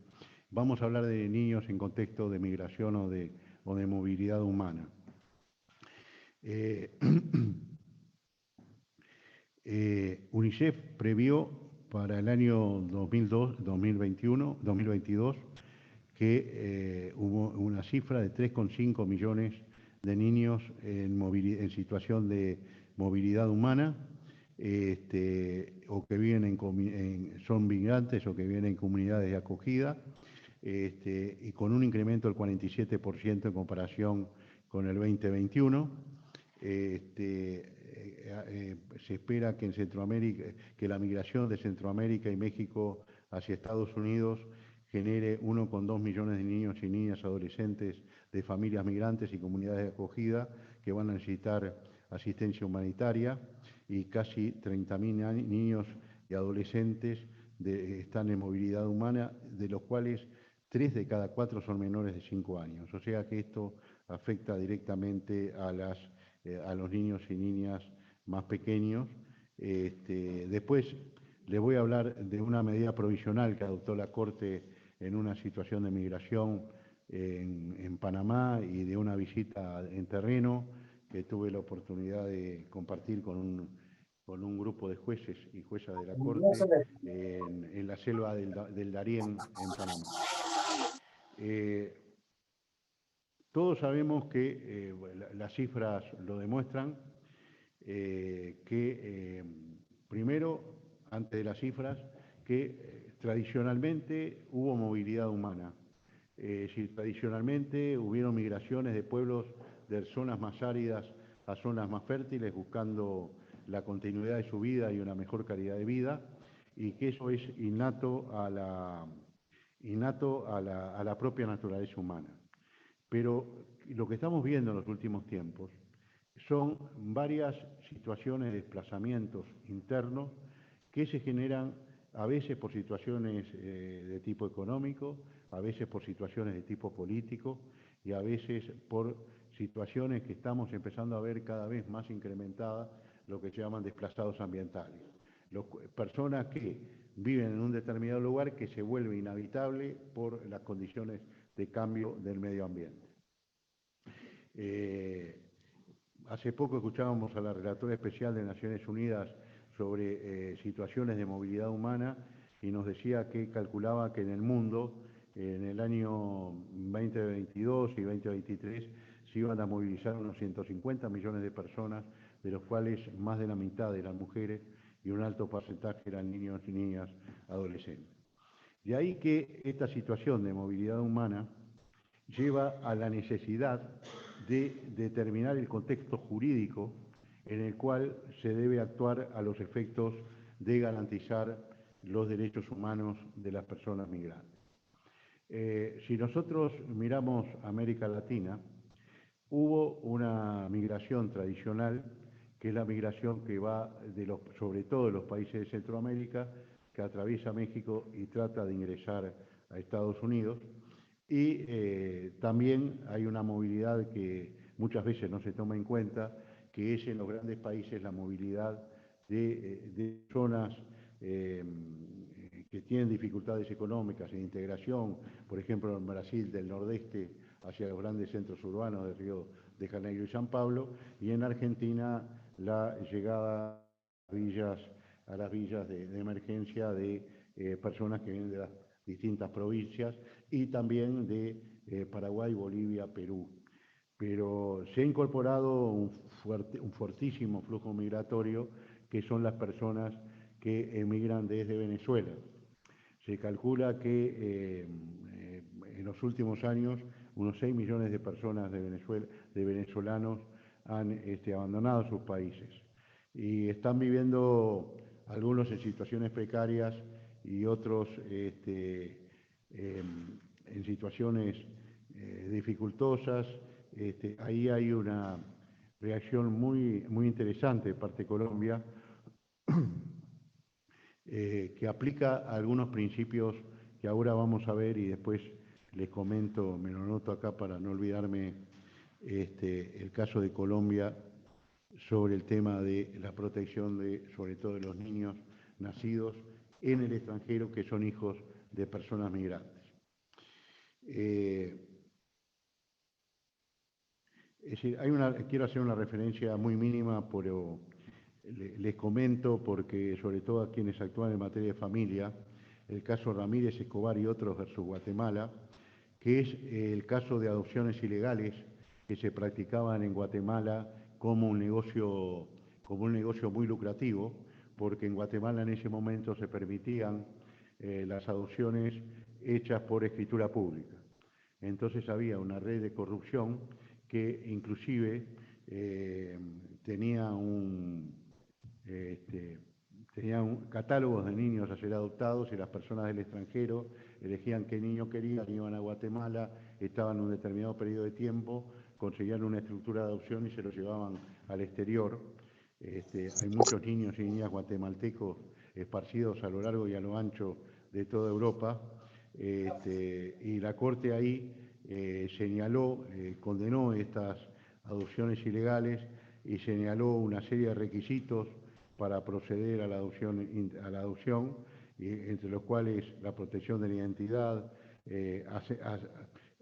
Vamos a hablar de niños en contexto de migración o de movilidad humana. UNICEF previó para el año 2022 que hubo una cifra de 3,5 millones de niños en situación de movilidad humana, o que viven son migrantes o que viven en comunidades de acogida, y con un incremento del 47% en comparación con el 2021. Se espera que en Centroamérica, que la migración de Centroamérica y México hacia Estados Unidos genere 1,2 millones de niños y niñas adolescentes de familias migrantes y comunidades de acogida que van a necesitar asistencia humanitaria, y casi 30.000 niños y adolescentes están en movilidad humana, de los cuales 3 de cada 4 son menores de 5 años. O sea que esto afecta directamente a los niños y niñas más pequeños. Después les voy a hablar de una medida provisional que adoptó la Corte en una situación de migración en Panamá, y de una visita en terreno que tuve la oportunidad de compartir con un grupo de jueces y juezas de la Corte en la selva del Darién, en Panamá. Todos sabemos que las cifras lo demuestran, que primero, antes de las cifras, que tradicionalmente hubo movilidad humana. Si tradicionalmente hubieron migraciones de pueblos de zonas más áridas a zonas más fértiles, buscando la continuidad de su vida y una mejor calidad de vida, y que eso es innato a la propia naturaleza humana. Pero lo que estamos viendo en los últimos tiempos son varias situaciones de desplazamientos internos que se generan a veces por situaciones de tipo económico, a veces por situaciones de tipo político, y a veces por situaciones que estamos empezando a ver cada vez más incrementadas, lo que se llaman desplazados ambientales. Personas que viven en un determinado lugar que se vuelve inhabitable por las condiciones de cambio del medio ambiente. Hace poco escuchábamos a la relatora especial de Naciones Unidas sobre situaciones de movilidad humana, y nos decía que calculaba que en el mundo, en el año 2022 y 2023, se iban a movilizar unos 150 millones de personas, de los cuales más de la mitad eran mujeres y un alto porcentaje eran niños y niñas adolescentes. De ahí que esta situación de movilidad humana lleva a la necesidad de determinar el contexto jurídico en el cual se debe actuar a los efectos de garantizar los derechos humanos de las personas migrantes. Si nosotros miramos América Latina, hubo una migración tradicional, que es la migración que va sobre todo de los países de Centroamérica, que atraviesa México y trata de ingresar a Estados Unidos. Y también hay una movilidad que muchas veces no se toma en cuenta, que es en los grandes países la movilidad de personas que tienen dificultades económicas e integración, por ejemplo en Brasil del nordeste hacia los grandes centros urbanos de Río de Janeiro y San Pablo, y en Argentina la llegada a las villas de emergencia de personas que vienen de las distintas provincias y también de Paraguay, Bolivia, Perú. Pero se ha incorporado un fortísimo flujo migratorio, que son las personas que emigran desde Venezuela. Se calcula que en los últimos años unos 6 millones de personas de venezolanos han abandonado sus países y están viviendo algunos en situaciones precarias y otros en situaciones dificultosas. Ahí hay una reacción muy interesante de parte de Colombia, que aplica algunos principios que ahora vamos a ver y después les comento, me lo anoto acá para no olvidarme, el caso de Colombia sobre el tema de la protección sobre todo de los niños nacidos en el extranjero que son hijos de personas migrantes. Es decir, quiero hacer una referencia muy mínima, pero les comento porque sobre todo a quienes actúan en materia de familia, el caso Ramírez Escobar y otros versus Guatemala, que es el caso de adopciones ilegales que se practicaban en Guatemala como un negocio muy lucrativo, porque en Guatemala en ese momento se permitían las adopciones hechas por escritura pública. Entonces había una red de corrupción que inclusive tenía catálogos de niños a ser adoptados, y las personas del extranjero elegían qué niño querían, iban a Guatemala, estaban un determinado periodo de tiempo, conseguían una estructura de adopción y se los llevaban al exterior. Hay muchos niños y niñas guatemaltecos esparcidos a lo largo y a lo ancho de toda Europa, y la Corte ahí señaló, condenó estas adopciones ilegales y señaló una serie de requisitos para proceder a la adopción, entre los cuales la protección de la identidad,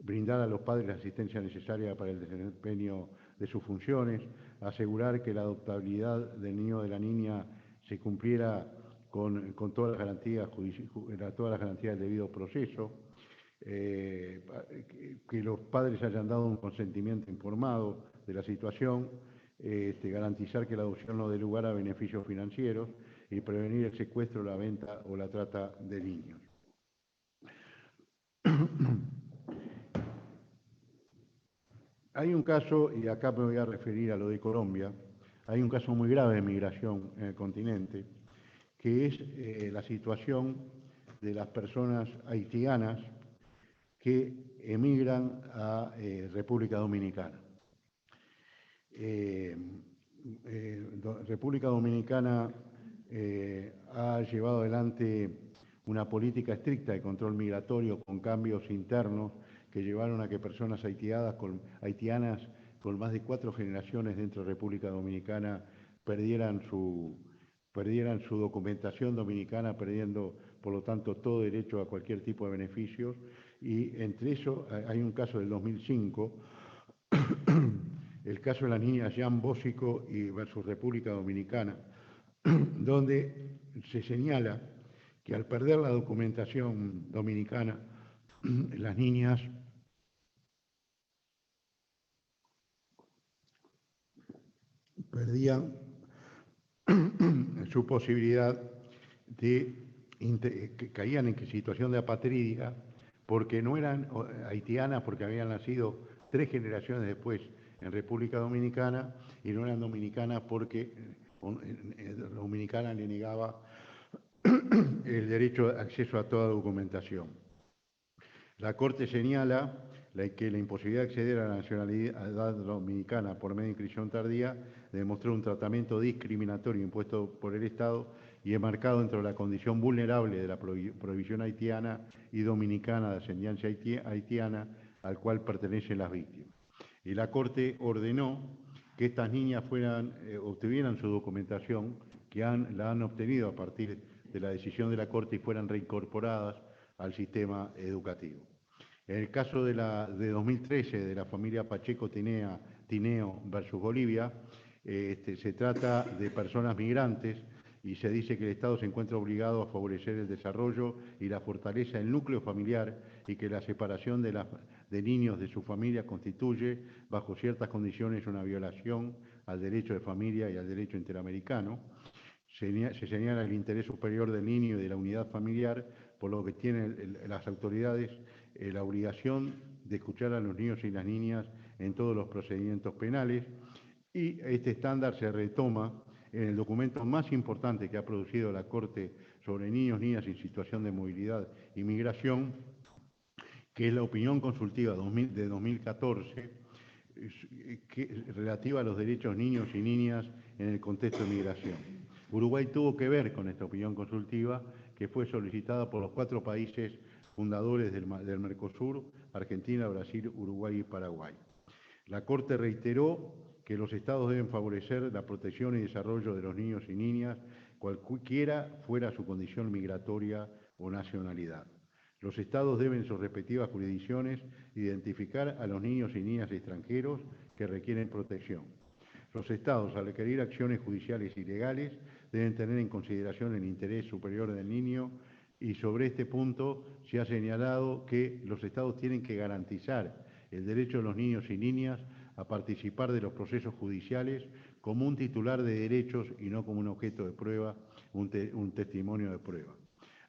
brindar a los padres la asistencia necesaria para el desempeño de sus funciones, asegurar que la adoptabilidad del niño o de la niña se cumpliera con todas las garantías del debido proceso, que los padres hayan dado un consentimiento informado de la situación, garantizar que la adopción no dé lugar a beneficios financieros y prevenir el secuestro, la venta o la trata de niños. Hay un caso, y acá me voy a referir a lo de Colombia, hay un caso muy grave de migración en el continente, que es la situación de las personas haitianas que emigran a República Dominicana. República Dominicana ha llevado adelante una política estricta de control migratorio con cambios internos que llevaron a que personas haitianas con más de 4 generaciones dentro de República Dominicana perdieran su documentación dominicana, perdiendo por lo tanto todo derecho a cualquier tipo de beneficios. Y entre eso hay un caso del 2005, el caso de la niña Jean Bósico y versus República Dominicana, donde se señala que al perder la documentación dominicana, las niñas perdían su posibilidad que caían en situación de apatrídica, porque no eran haitianas, porque habían nacido 3 generaciones después en República Dominicana, y no eran dominicanas porque Dominicana le negaba el derecho de acceso a toda documentación. La Corte señala que la imposibilidad de acceder a la nacionalidad dominicana por medio de inscripción tardía demostró un tratamiento discriminatorio impuesto por el Estado y enmarcado dentro de la condición vulnerable de la prohibición haitiana y dominicana de ascendencia haitiana al cual pertenecen las víctimas. Y la Corte ordenó que estas niñas obtuvieran su documentación, que la han obtenido a partir de la decisión de la Corte y fueran reincorporadas al sistema educativo. En el caso de 2013 de la familia Pacheco Tineo versus Bolivia, se trata de personas migrantes y se dice que el Estado se encuentra obligado a favorecer el desarrollo y la fortaleza del núcleo familiar y que la separación de niños de su familia constituye, bajo ciertas condiciones, una violación al derecho de familia y al derecho interamericano. Se señala el interés superior del niño y de la unidad familiar, por lo que tienen las autoridades la obligación de escuchar a los niños y las niñas en todos los procedimientos penales, y este estándar se retoma en el documento más importante que ha producido la Corte sobre niños, niñas en situación de movilidad y migración, que es la opinión consultiva de 2014, relativa a los derechos niños y niñas en el contexto de migración. Uruguay tuvo que ver con esta opinión consultiva, que fue solicitada por los 4 países fundadores del Mercosur: Argentina, Brasil, Uruguay y Paraguay. La Corte reiteró que los Estados deben favorecer la protección y desarrollo de los niños y niñas, cualquiera fuera su condición migratoria o nacionalidad. Los Estados deben en sus respectivas jurisdicciones identificar a los niños y niñas extranjeros que requieren protección. Los Estados, al requerir acciones judiciales y legales, deben tener en consideración el interés superior del niño, y sobre este punto se ha señalado que los Estados tienen que garantizar el derecho de los niños y niñas a participar de los procesos judiciales como un titular de derechos y no como un objeto de prueba, un testimonio de prueba.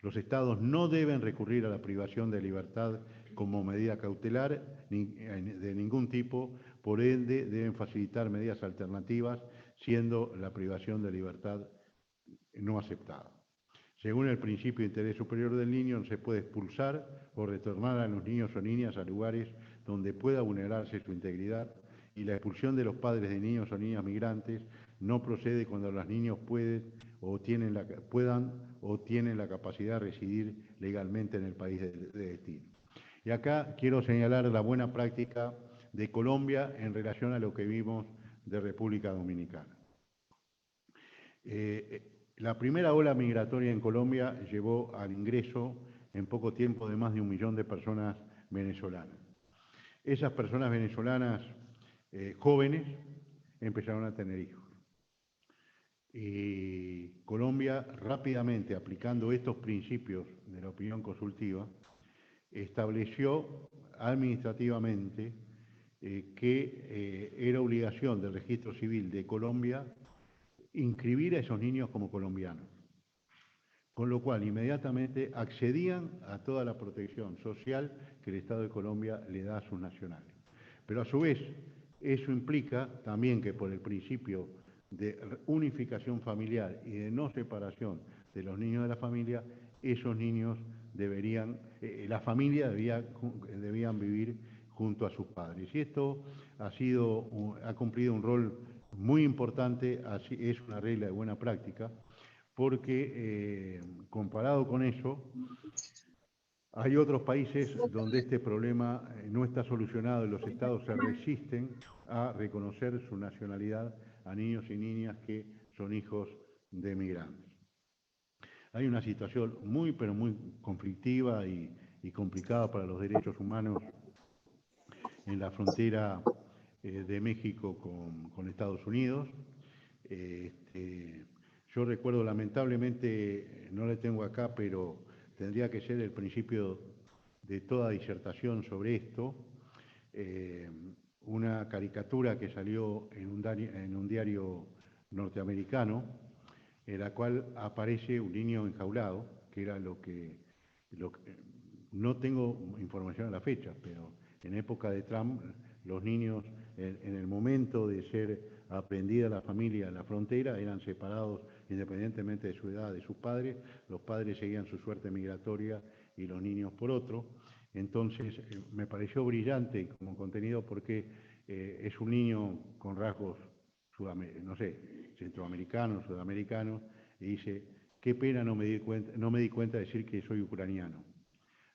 Los Estados no deben recurrir a la privación de libertad como medida cautelar de ningún tipo, por ende deben facilitar medidas alternativas, siendo la privación de libertad no aceptada. Según el principio de interés superior del niño, no se puede expulsar o retornar a los niños o niñas a lugares donde pueda vulnerarse su integridad, y la expulsión de los padres de niños o niñas migrantes no procede cuando los niños puedan o tienen la capacidad de residir legalmente en el país de destino. Y acá quiero señalar la buena práctica de Colombia en relación a lo que vimos de República Dominicana. La primera ola migratoria en Colombia llevó al ingreso en poco tiempo de más de 1 millón de personas venezolanas. Esas personas venezolanas jóvenes empezaron a tener hijos. Y Colombia, rápidamente aplicando estos principios de la opinión consultiva, estableció administrativamente que era obligación del registro civil de Colombia inscribir a esos niños como colombianos, con lo cual inmediatamente accedían a toda la protección social que el Estado de Colombia le da a sus nacionales. Pero a su vez, eso implica también que por el principio de unificación familiar y de no separación de los niños de la familia, esos niños debían vivir junto a sus padres. Y esto ha cumplido un rol muy importante, es una regla de buena práctica, porque comparado con eso, hay otros países donde este problema no está solucionado y los Estados se resisten a reconocer su nacionalidad a niños y niñas que son hijos de migrantes. Hay una situación muy, pero muy conflictiva y complicada para los derechos humanos en la frontera de México con Estados Unidos. Yo recuerdo, lamentablemente, no le tengo acá, pero tendría que ser el principio de toda disertación sobre esto, una caricatura que salió en un diario norteamericano, en la cual aparece un niño enjaulado, que era lo que no tengo información a la fecha, pero en época de Trump, los niños, en el momento de ser aprendida la familia en la frontera, eran separados independientemente de su edad de sus padres. Los padres seguían su suerte migratoria y los niños por otro. Entonces, me pareció brillante como contenido porque es un niño con rasgos, centroamericanos, sudamericanos, y dice qué pena no me di cuenta de decir que soy ucraniano.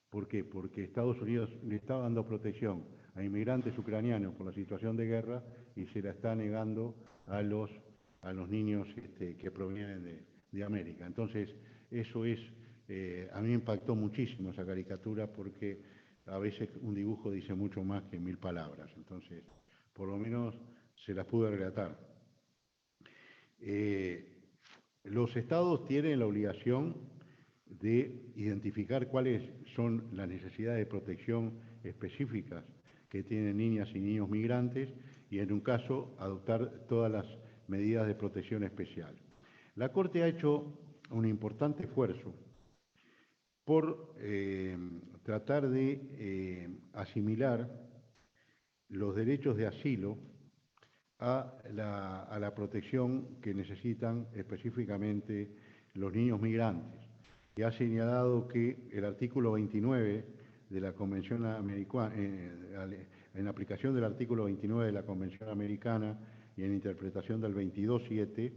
¿Por qué? Porque Estados Unidos le está dando protección a inmigrantes ucranianos por la situación de guerra y se la está negando a los niños que provienen de América. Entonces, eso es, a mí me impactó muchísimo esa caricatura porque a veces un dibujo dice mucho más que 1000 palabras. Entonces, por lo menos se las pude relatar. Los estados tienen la obligación de identificar cuáles son las necesidades de protección específicas que tienen niñas y niños migrantes y, en un caso, adoptar todas las medidas de protección especial. La Corte ha hecho un importante esfuerzo por tratar de asimilar los derechos de asilo a la protección que necesitan específicamente los niños migrantes, y ha señalado que el artículo 29 de la Convención Americana, en aplicación del artículo 29 de la Convención Americana y en interpretación del 22.7,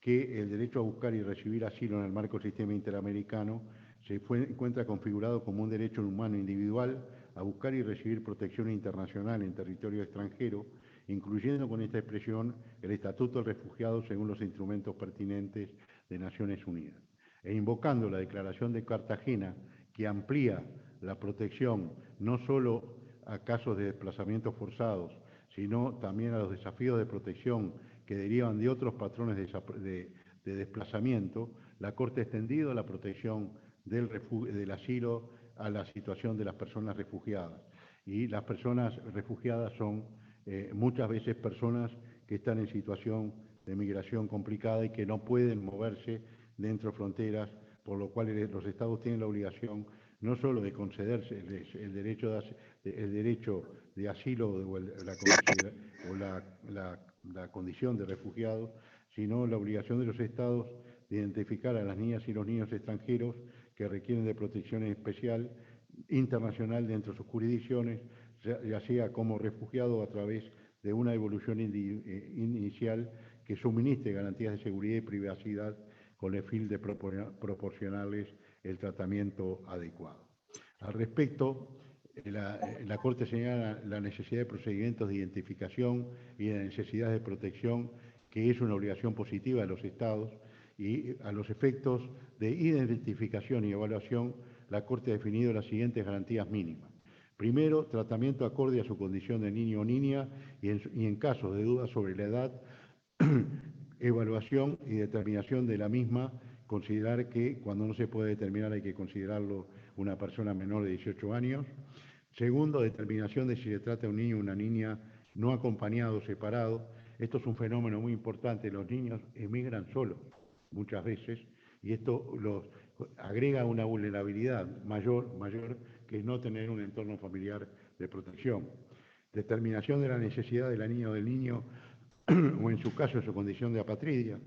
que el derecho a buscar y recibir asilo en el marco del sistema interamericano se encuentra configurado como un derecho humano individual a buscar y recibir protección internacional en territorio extranjero, incluyendo con esta expresión el Estatuto del Refugiado según los instrumentos pertinentes de Naciones Unidas, e invocando la Declaración de Cartagena, que amplía la protección no solo a casos de desplazamientos forzados, sino también a los desafíos de protección que derivan de otros patrones de desplazamiento. La Corte ha extendido la protección del asilo a la situación de las personas refugiadas. Y las personas refugiadas son muchas veces personas que están en situación de migración complicada y que no pueden moverse dentro de fronteras, por lo cual los estados tienen la obligación no solo de concederse el derecho de asilo o la condición de refugiado, sino la obligación de los estados de identificar a las niñas y los niños extranjeros que requieren de protección especial internacional dentro de sus jurisdicciones, ya sea como refugiado o a través de una evolución inicial que suministre garantías de seguridad y privacidad con el fin de proporcionarles el tratamiento adecuado. Al respecto, la Corte señala la necesidad de procedimientos de identificación y la necesidad de protección, que es una obligación positiva de los Estados, y a los efectos de identificación y evaluación, la Corte ha definido las siguientes garantías mínimas. Primero, tratamiento acorde a su condición de niño o niña y en casos de dudas sobre la edad, evaluación y determinación de la misma, considerar que cuando no se puede determinar hay que considerarlo una persona menor de 18 años. Segundo, determinación de si se trata de un niño o una niña no acompañado o separado. Esto es un fenómeno muy importante. Los niños emigran solos muchas veces y esto los agrega una vulnerabilidad mayor que no tener un entorno familiar de protección. Determinación de la necesidad de la niña o del niño o en su caso su condición de apatridia.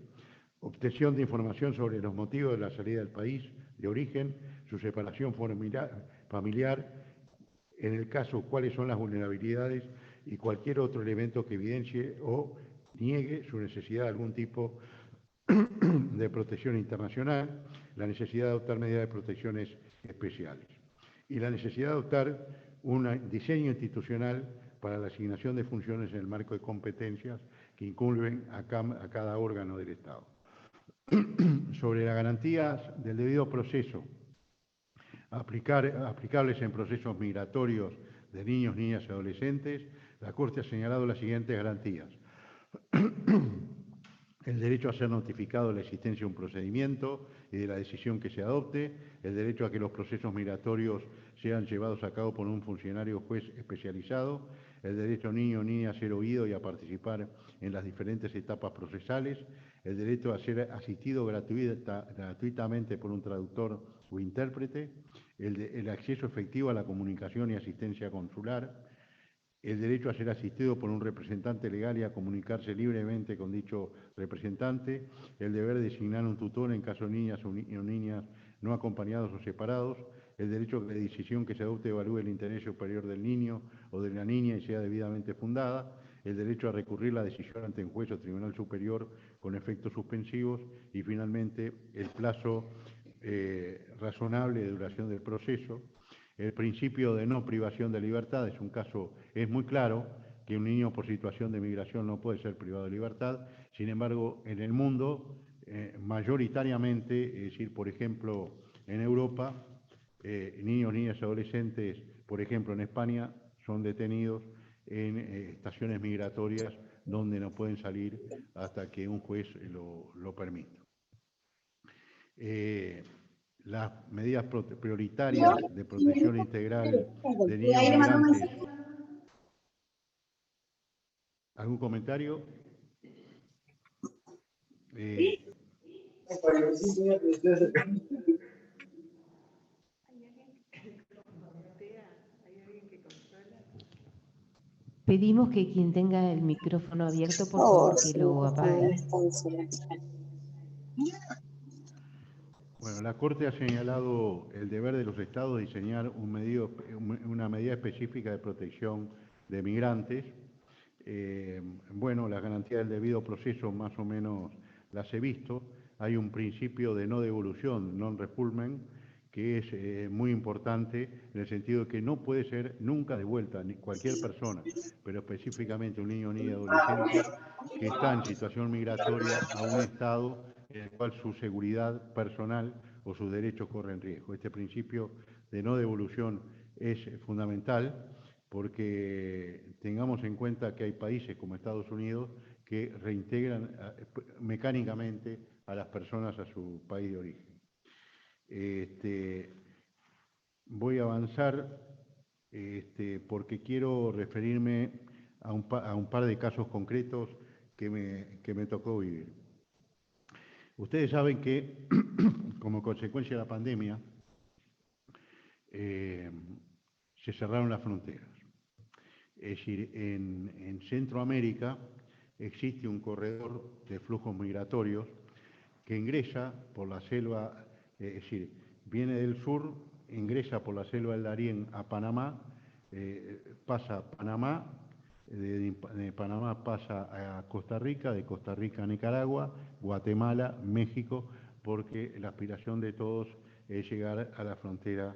Obtención de información sobre los motivos de la salida del país de origen, su separación familiar, en el caso cuáles son las vulnerabilidades y cualquier otro elemento que evidencie o niegue su necesidad de algún tipo de protección internacional, la necesidad de adoptar medidas de protecciones especiales y la necesidad de adoptar un diseño institucional para la asignación de funciones en el marco de competencias que incumben a cada órgano del Estado. Sobre las garantías del debido proceso aplicables en procesos migratorios de niños, niñas y adolescentes, la Corte ha señalado las siguientes garantías. El derecho a ser notificado de la existencia de un procedimiento y de la decisión que se adopte, el derecho a que los procesos migratorios sean llevados a cabo por un funcionario o juez especializado, el derecho a niño o niña a ser oído y a participar en las diferentes etapas procesales, el derecho a ser asistido gratuitamente por un traductor o intérprete, el acceso efectivo a la comunicación y asistencia consular, el derecho a ser asistido por un representante legal y a comunicarse libremente con dicho representante, el deber de designar un tutor en caso de niñas o niñas no acompañados o separados, el derecho a que la decisión que se adopte evalúe el interés superior del niño o de la niña y sea debidamente fundada, el derecho a recurrir la decisión ante un juez o tribunal superior con efectos suspensivos y finalmente el plazo razonable de duración del proceso. El principio de no privación de libertad es muy claro que un niño por situación de migración no puede ser privado de libertad. Sin embargo, en el mundo, mayoritariamente, es decir, por ejemplo, en Europa, niños, niñas y adolescentes, por ejemplo, en España, son detenidos en estaciones migratorias donde no pueden salir hasta que un juez lo permita. Las medidas prioritarias de protección integral de niños migrantes. ¿Algún comentario? Pedimos que quien tenga el micrófono abierto, por favor, que lo apague. Bueno, la Corte ha señalado el deber de los Estados de diseñar una medida específica de protección de migrantes. Bueno, la garantía del debido proceso más o menos las he visto. Hay un principio de no devolución, non-refoulement, que es muy importante en el sentido de que no puede ser nunca devuelta ni cualquier persona, pero específicamente un niño o niña adolescente que está en situación migratoria a un Estado en el cual su seguridad personal o sus derechos corren riesgo. Este principio de no devolución es fundamental porque tengamos en cuenta que hay países como Estados Unidos que reintegran mecánicamente a las personas a su país de origen. Voy a avanzar porque quiero referirme a un par de casos concretos que me tocó vivir. Ustedes saben que, como consecuencia de la pandemia, se cerraron las fronteras. Es decir, en Centroamérica existe un corredor de flujos migratorios que ingresa por la selva, es decir, viene del sur, ingresa por la selva del Darién a Panamá, pasa a Panamá, de Panamá pasa a Costa Rica, de Costa Rica a Nicaragua, Guatemala, México, porque la aspiración de todos es llegar a la frontera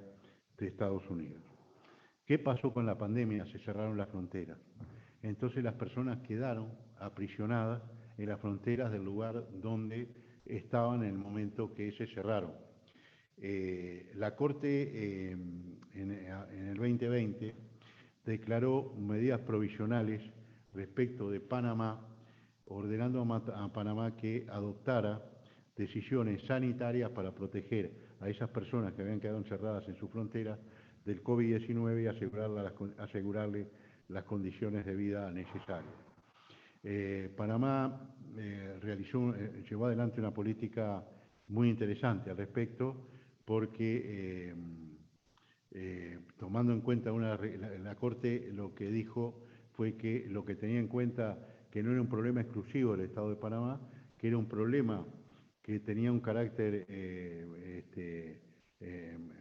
de Estados Unidos. ¿Qué pasó con la pandemia? Se cerraron las fronteras. Entonces las personas quedaron aprisionadas en las fronteras del lugar donde estaban en el momento que se cerraron. La Corte en el 2020 declaró medidas provisionales respecto de Panamá, ordenando a Panamá que adoptara decisiones sanitarias para proteger a esas personas que habían quedado encerradas en su frontera del COVID-19 y asegurarle las condiciones de vida necesarias. Panamá llevó adelante una política muy interesante al respecto porque tomando en cuenta la Corte lo que dijo fue que lo que tenía en cuenta que no era un problema exclusivo del Estado de Panamá, que era un problema que tenía un carácter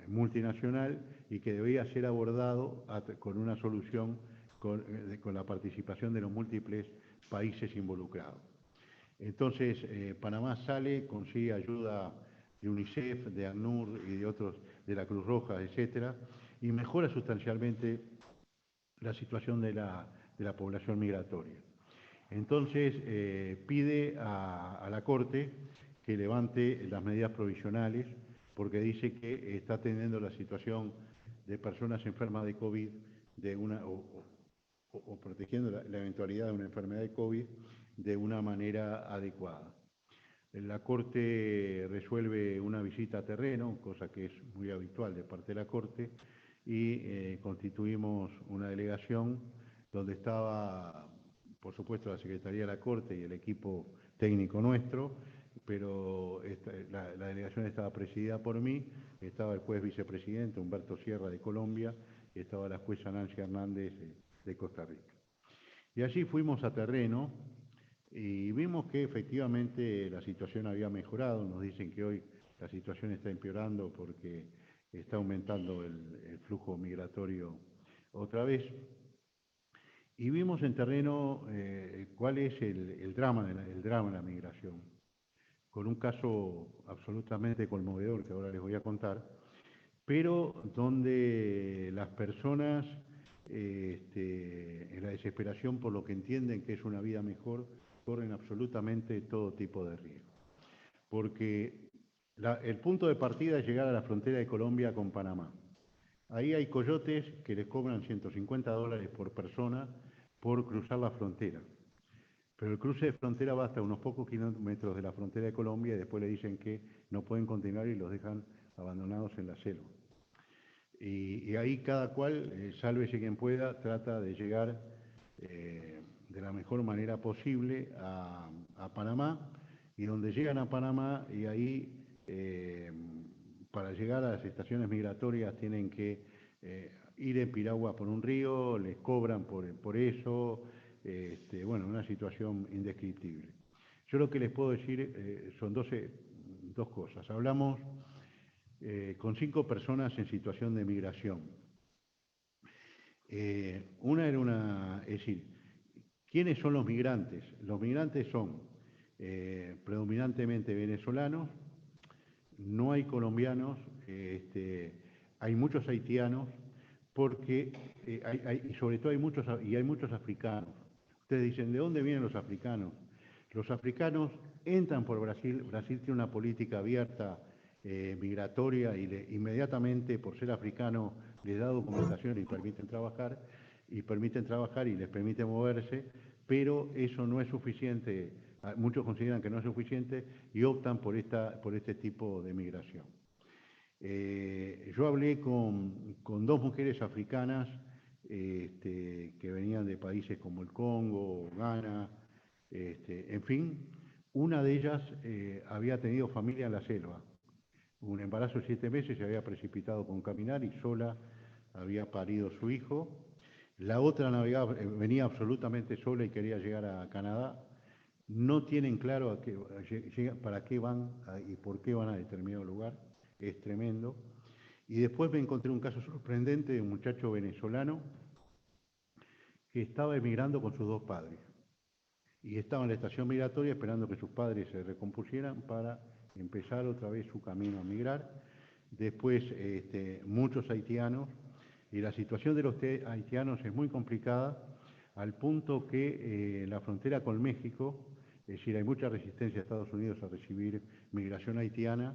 multinacional y que debía ser abordado con una solución con la participación de los múltiples países involucrados. Entonces, Panamá consigue ayuda de UNICEF, de ACNUR y de otros, de la Cruz Roja, etcétera, y mejora sustancialmente la situación de la población migratoria. Entonces, pide a la Corte que levante las medidas provisionales porque dice que está atendiendo la situación de personas enfermas de COVID o protegiendo la eventualidad de una enfermedad de COVID de una manera adecuada. La Corte resuelve una visita a terreno, cosa que es muy habitual de parte de la Corte, y constituimos una delegación donde estaba, por supuesto, la Secretaría de la Corte y el equipo técnico nuestro, pero la delegación estaba presidida por mí, estaba el juez vicepresidente Humberto Sierra de Colombia, y estaba la jueza Nancy Hernández de Costa Rica. Y allí fuimos a terreno y vimos que efectivamente la situación había mejorado. Nos dicen que hoy la situación está empeorando porque está aumentando el flujo migratorio otra vez. y vimos en terreno cuál es el drama de la migración, con un caso absolutamente conmovedor que ahora les voy a contar, pero donde las personas, en la desesperación por lo que entienden que es una vida mejor, corren absolutamente todo tipo de riesgo. Porque el punto de partida es llegar a la frontera de Colombia con Panamá. Ahí hay coyotes que les cobran $150 por persona por cruzar la frontera. Pero el cruce de frontera va hasta unos pocos kilómetros de la frontera de Colombia y después le dicen que no pueden continuar y los dejan abandonados en la selva. Y ahí cada cual, sálvese quien pueda, trata de llegar de la mejor manera posible a Panamá, y donde llegan a Panamá, y ahí para llegar a las estaciones migratorias tienen que ir en piragua por un río, les cobran por eso, bueno, una situación indescriptible. Yo lo que les puedo decir son dos cosas. Hablamos con 5 personas en situación de migración. Es decir, ¿quiénes son los migrantes? Los migrantes son predominantemente venezolanos, no hay colombianos, hay muchos haitianos, porque y sobre todo hay muchos africanos. Ustedes dicen, ¿de dónde vienen los africanos? Los africanos entran por Brasil. Brasil tiene una política abierta migratoria y inmediatamente, por ser africano, les da documentación y permiten trabajar y les permite moverse, pero eso no es suficiente. Muchos consideran que no es suficiente y optan por este tipo de migración. Yo hablé con 2 mujeres africanas que venían de países como el Congo, Ghana, en fin. Una de ellas había tenido familia en la selva, un embarazo de 7 meses, se había precipitado con caminar y sola había parido su hijo. La otra venía absolutamente sola y quería llegar a Canadá. No tienen claro para qué van y por qué van a determinado lugar. Es tremendo. Y después me encontré un caso sorprendente de un muchacho venezolano que estaba emigrando con sus 2 padres. Y estaba en la estación migratoria esperando que sus padres se recompusieran para empezar otra vez su camino a migrar. Después muchos haitianos, y la situación de los haitianos es muy complicada, al punto que la frontera con México, es decir, hay mucha resistencia a Estados Unidos a recibir migración haitiana.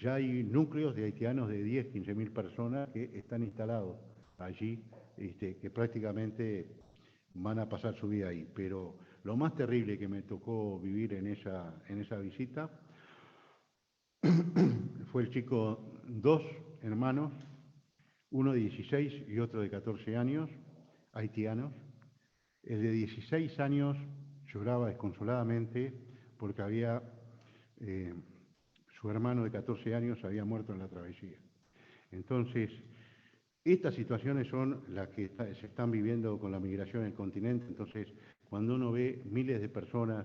Ya hay núcleos de haitianos de 10, 15 mil personas que están instalados allí, que prácticamente van a pasar su vida ahí. Pero lo más terrible que me tocó vivir en esa visita fue el chico, 2 hermanos, uno de 16 y otro de 14 años, haitianos. El de 16 años lloraba desconsoladamente porque su hermano de 14 años había muerto en la travesía. Entonces, estas situaciones son las que se están viviendo con la migración en el continente. Entonces, cuando uno ve miles de personas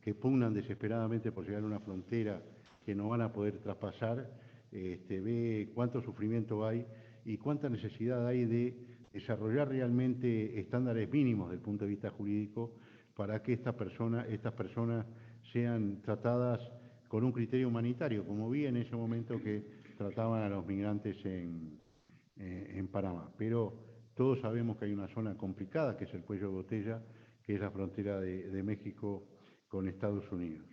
que pugnan desesperadamente por llegar a una frontera que no van a poder traspasar, ve cuánto sufrimiento hay y cuánta necesidad hay de desarrollar realmente estándares mínimos desde el punto de vista jurídico para que estas personas sean tratadas con un criterio humanitario, como vi en ese momento que trataban a los migrantes en Panamá. Pero todos sabemos que hay una zona complicada, que es el cuello de botella, que es la frontera de México con Estados Unidos.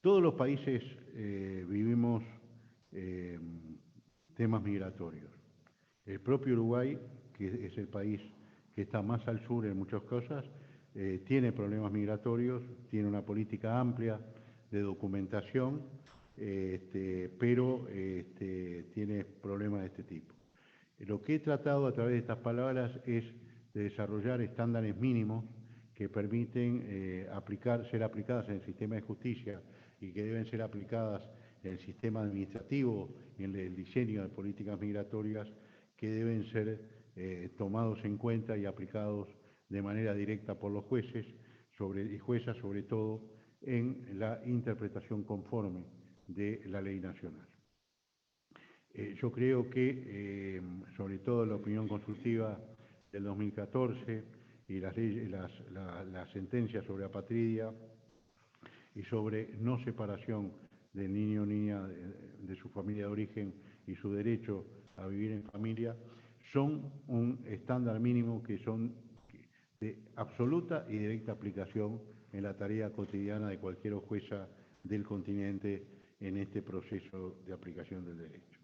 Todos los países vivimos temas migratorios. El propio Uruguay, que es el país que está más al sur en muchas cosas, tiene problemas migratorios, tiene una política amplia de documentación, pero tiene problemas de este tipo. Lo que he tratado a través de estas palabras es de desarrollar estándares mínimos que permiten ser aplicadas en el sistema de justicia y que deben ser aplicadas en el sistema administrativo y en el diseño de políticas migratorias, que deben ser tomados en cuenta y aplicados de manera directa por los jueces y juezas, sobre todo en la interpretación conforme de la ley nacional. Yo creo que sobre todo la opinión consultiva del 2014 y las sentencias sobre apatridia y sobre no separación del niño o niña de su familia de origen y su derecho a vivir en familia, son un estándar mínimo que son de absoluta y directa aplicación en la tarea cotidiana de cualquier jueza del continente en este proceso de aplicación del derecho.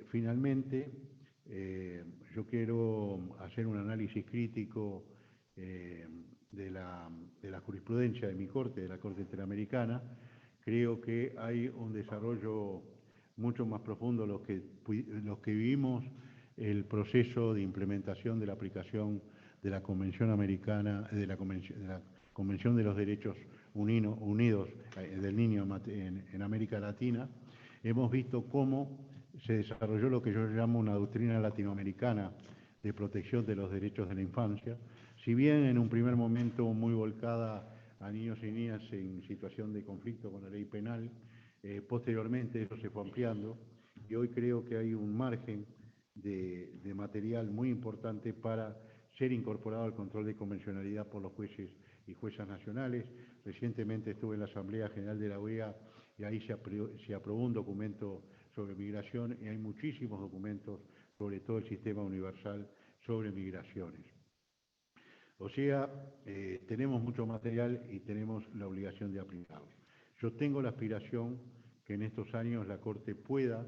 Finalmente, yo quiero hacer un análisis crítico de la jurisprudencia de mi corte, de la Corte Interamericana. Creo que hay un desarrollo mucho más profundo los que vivimos el proceso de implementación de la aplicación de la Convención Americana, de la Convención de los Derechos Unidos del Niño en América Latina. Hemos visto cómo se desarrolló lo que yo llamo una doctrina latinoamericana de protección de los derechos de la infancia, si bien en un primer momento muy volcada a niños y niñas en situación de conflicto con la ley penal, posteriormente eso se fue ampliando y hoy creo que hay un margen de material muy importante para ser incorporado al control de convencionalidad por los jueces y juezas nacionales. Recientemente estuve en la Asamblea General de la OEA y ahí se aprobó un documento sobre migración y hay muchísimos documentos sobre todo el sistema universal sobre migraciones. O sea, tenemos mucho material y tenemos la obligación de aplicarlo. Yo tengo la aspiración que en estos años la Corte pueda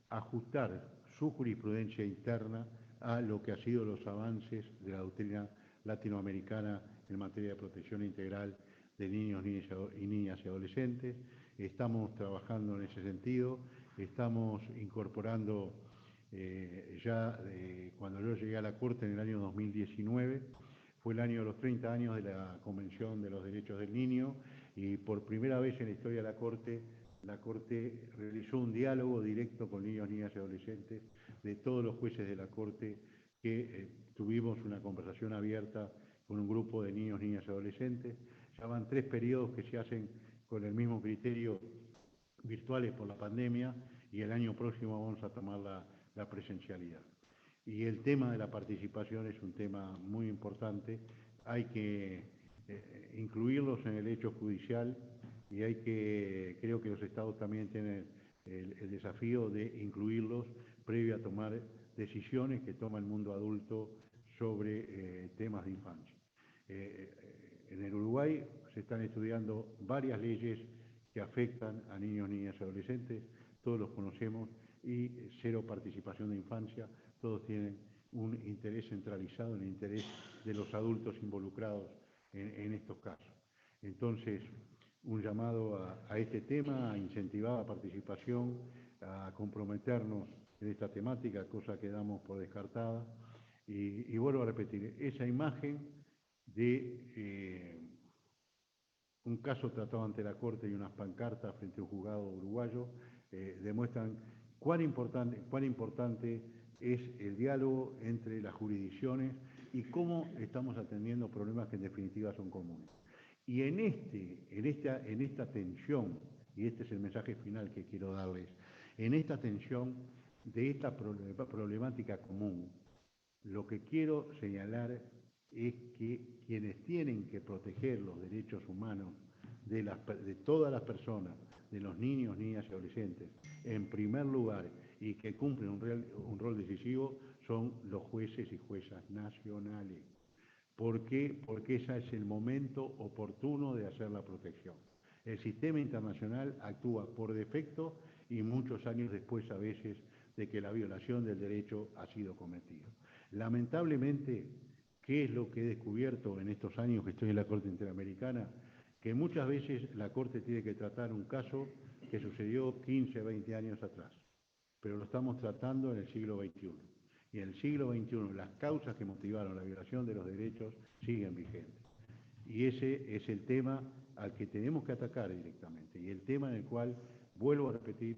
ajustar su jurisprudencia interna a lo que han sido los avances de la doctrina latinoamericana en materia de protección integral de niños, niñas y adolescentes. Estamos trabajando en ese sentido, estamos incorporando cuando yo llegué a la Corte en el año 2019, fue el año de los 30 años de la Convención de los Derechos del Niño y por primera vez en la historia de la Corte realizó un diálogo directo con niños, niñas y adolescentes de todos los jueces de la Corte que tuvimos una conversación abierta con un grupo de niños, niñas y adolescentes. Ya van 3 periodos que se hacen con el mismo criterio virtuales por la pandemia y el año próximo vamos a tomar la presencialidad. Y el tema de la participación es un tema muy importante, hay que incluirlos en el hecho judicial y creo que los estados también tienen el desafío de incluirlos previo a tomar decisiones que toma el mundo adulto sobre temas de infancia. En el Uruguay se están estudiando varias leyes que afectan a niños, niñas y adolescentes, todos los conocemos, y cero participación de infancia, todos tienen un interés centralizado, el interés de los adultos involucrados en estos casos. Entonces, un llamado a este tema, a incentivar la participación, a comprometernos en esta temática, cosa que damos por descartada. Y vuelvo a repetir, esa imagen de un caso tratado ante la Corte y unas pancartas frente a un juzgado uruguayo demuestran cuán importante es el diálogo entre las jurisdicciones y cómo estamos atendiendo problemas que en definitiva son comunes. Y en esta tensión, y este es el mensaje final que quiero darles, en esta tensión de esta problemática común, lo que quiero señalar es que quienes tienen que proteger los derechos humanos de todas las personas, de los niños, niñas y adolescentes, en primer lugar, y que cumplen un rol decisivo, son los jueces y juezas nacionales. ¿Por qué? Porque ese es el momento oportuno de hacer la protección. El sistema internacional actúa por defecto y muchos años después a veces de que la violación del derecho ha sido cometida. Lamentablemente, ¿qué es lo que he descubierto en estos años que estoy en la Corte Interamericana? Que muchas veces la Corte tiene que tratar un caso que sucedió 15, 20 años atrás, pero lo estamos tratando en el siglo XXI. Y en el siglo XXI las causas que motivaron la violación de los derechos siguen vigentes. Y ese es el tema al que tenemos que atacar directamente, y el tema en el cual, vuelvo a repetir,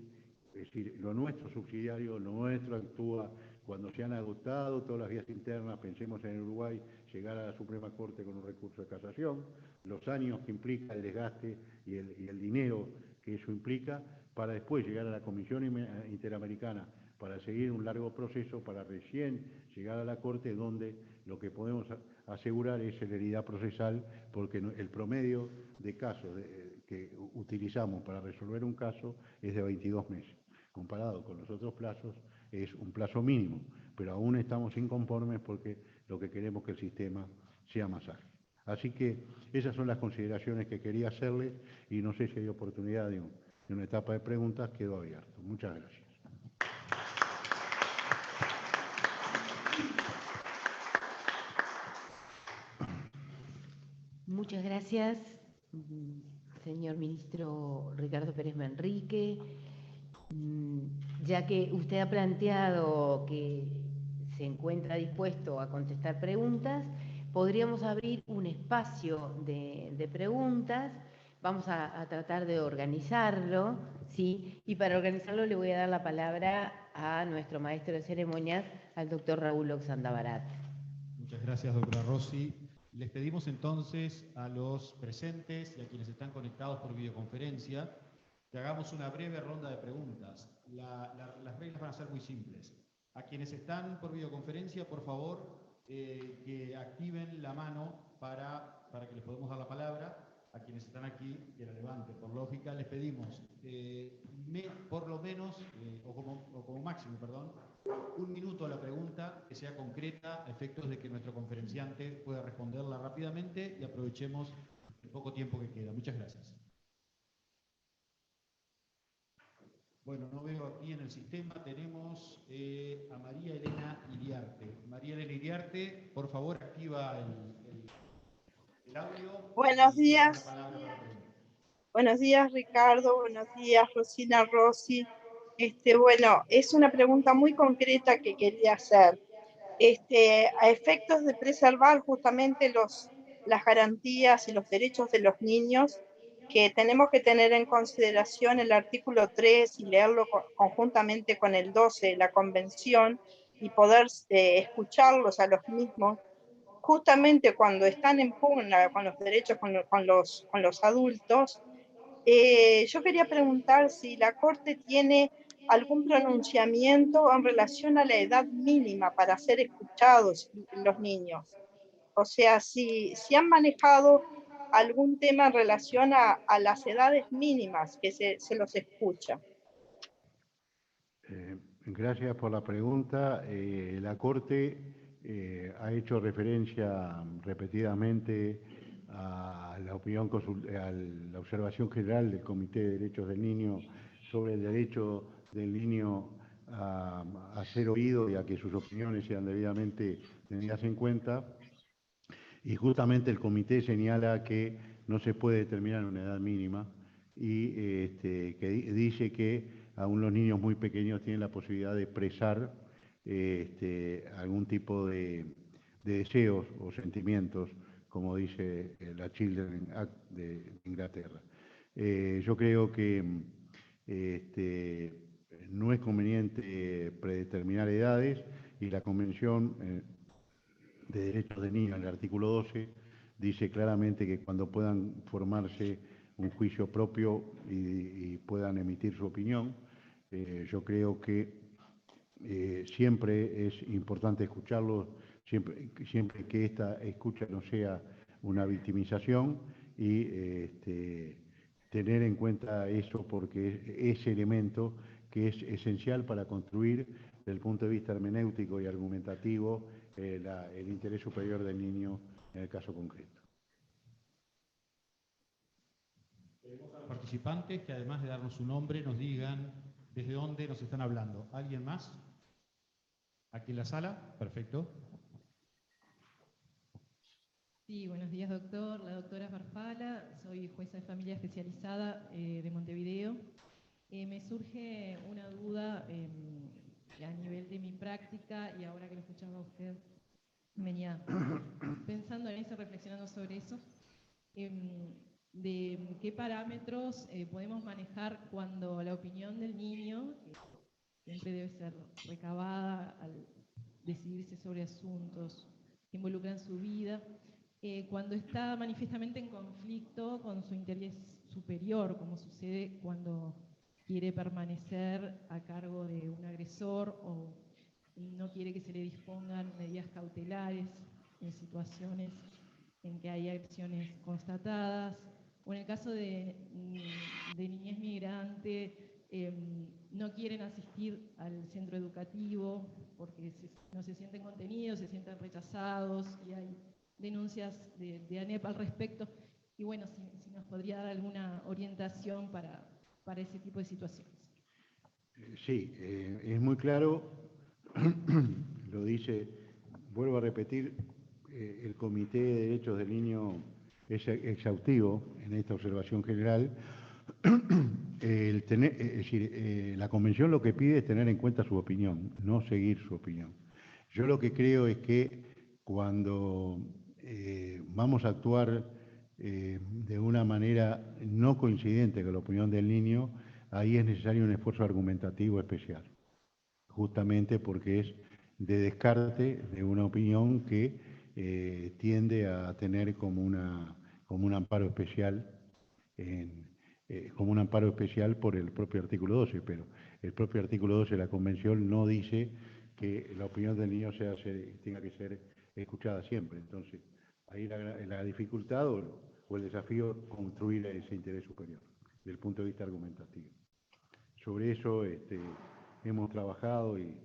es decir, lo nuestro subsidiario, lo nuestro actúa cuando se han agotado todas las vías internas, pensemos en Uruguay, llegar a la Suprema Corte con un recurso de casación, los años que implica el desgaste y el dinero que eso implica, para después llegar a la Comisión Interamericana para seguir un largo proceso, para recién llegar a la Corte, donde lo que podemos asegurar es celeridad procesal, porque el promedio de casos que utilizamos para resolver un caso es de 22 meses. Comparado con los otros plazos, es un plazo mínimo, pero aún estamos inconformes porque lo que queremos es que el sistema sea más ágil. Así que esas son las consideraciones que quería hacerle y no sé si hay oportunidad de una etapa de preguntas, quedo abierto. Muchas gracias. Muchas gracias, señor ministro Ricardo Pérez Manrique. Ya que usted ha planteado que se encuentra dispuesto a contestar preguntas, podríamos abrir un espacio de preguntas. Vamos a tratar de organizarlo, ¿sí? Y para organizarlo le voy a dar la palabra a nuestro maestro de ceremonias, al doctor Raúl Oxandabarat. Muchas gracias, doctora Rossi. Les pedimos entonces a los presentes y a quienes están conectados por videoconferencia que hagamos una breve ronda de preguntas. Las reglas van a ser muy simples. A quienes están por videoconferencia, por favor, que activen la mano para que les podamos dar la palabra. A quienes están aquí, que la levanten. Por lógica, les pedimos por lo menos, o como máximo, perdón, 1 minuto a la pregunta, que sea concreta, a efectos de que nuestro conferenciante pueda responderla rápidamente y aprovechemos el poco tiempo que queda. Muchas gracias. Bueno, no veo aquí en el sistema, tenemos a María Elena Iriarte. María Elena Iriarte, por favor, activa el audio. Buenos días. La palabra para la pregunta. Buenos días, Ricardo. Buenos días, Rosina Rossi. Bueno, es una pregunta muy concreta que quería hacer. A efectos de preservar justamente las garantías y los derechos de los niños, que tenemos que tener en consideración el artículo 3 y leerlo conjuntamente con el 12 de la Convención y poder escucharlos a los mismos, justamente cuando están en pugna con los derechos con los adultos. Yo quería preguntar si la Corte tiene algún pronunciamiento en relación a la edad mínima para ser escuchados los niños. O sea, si han manejado algún tema en relación a las edades mínimas que se los escucha. Gracias por la pregunta. La Corte ha hecho referencia repetidamente a la observación general del Comité de Derechos del Niño sobre el derecho del niño a ser oído y a que sus opiniones sean debidamente tenidas en cuenta. Y justamente el comité señala que no se puede determinar una edad mínima y que dice que aún los niños muy pequeños tienen la posibilidad de expresar algún tipo de deseos o sentimientos, como dice la Children's Act de Inglaterra. Yo creo que no es conveniente predeterminar edades y la Convención de Derechos del Niño, en el artículo 12, dice claramente que cuando puedan formarse un juicio propio y puedan emitir su opinión, yo creo que siempre es importante escucharlos, siempre que esta escucha no sea una victimización y tener en cuenta eso porque ese elemento que es esencial para construir desde el punto de vista hermenéutico y argumentativo el interés superior del niño en el caso concreto. Tenemos a los participantes que además de darnos su nombre nos digan desde dónde nos están hablando. ¿Alguien más? ¿Aquí en la sala? Perfecto. Sí, buenos días, doctor. La doctora Farfala, soy jueza de familia especializada de Montevideo. Me surge una duda a nivel de mi práctica y ahora que lo escuchaba a usted, venía pensando en eso, reflexionando sobre eso, de qué parámetros podemos manejar cuando la opinión del niño siempre debe ser recabada al decidirse sobre asuntos que involucran su vida, cuando está manifiestamente en conflicto con su interés superior, como sucede cuando quiere permanecer a cargo de un agresor o no quiere que se le dispongan medidas cautelares en situaciones en que hay acciones constatadas, o en el caso de niñez migrante, no quieren asistir al centro educativo porque no se sienten contenidos, se sienten rechazados y hay denuncias de ANEP al respecto. Y bueno, si nos podría dar alguna orientación para ese tipo de situaciones. Sí, es muy claro, lo dice, vuelvo a repetir, el Comité de Derechos del Niño es exhaustivo en esta observación general. Es decir, la Convención lo que pide es tener en cuenta su opinión, no seguir su opinión. Yo lo que creo es que cuando vamos a actuar de una manera no coincidente con la opinión del niño, ahí es necesario un esfuerzo argumentativo especial, justamente porque es de descarte de una opinión que tiende a tener como un amparo especial como un amparo especial por el propio artículo 12, pero el propio artículo 12 de la Convención no dice que la opinión del niño tenga que ser escuchada siempre. Entonces, ahí la dificultad o el desafío construir ese interés superior, desde el punto de vista argumentativo. Sobre eso hemos trabajado y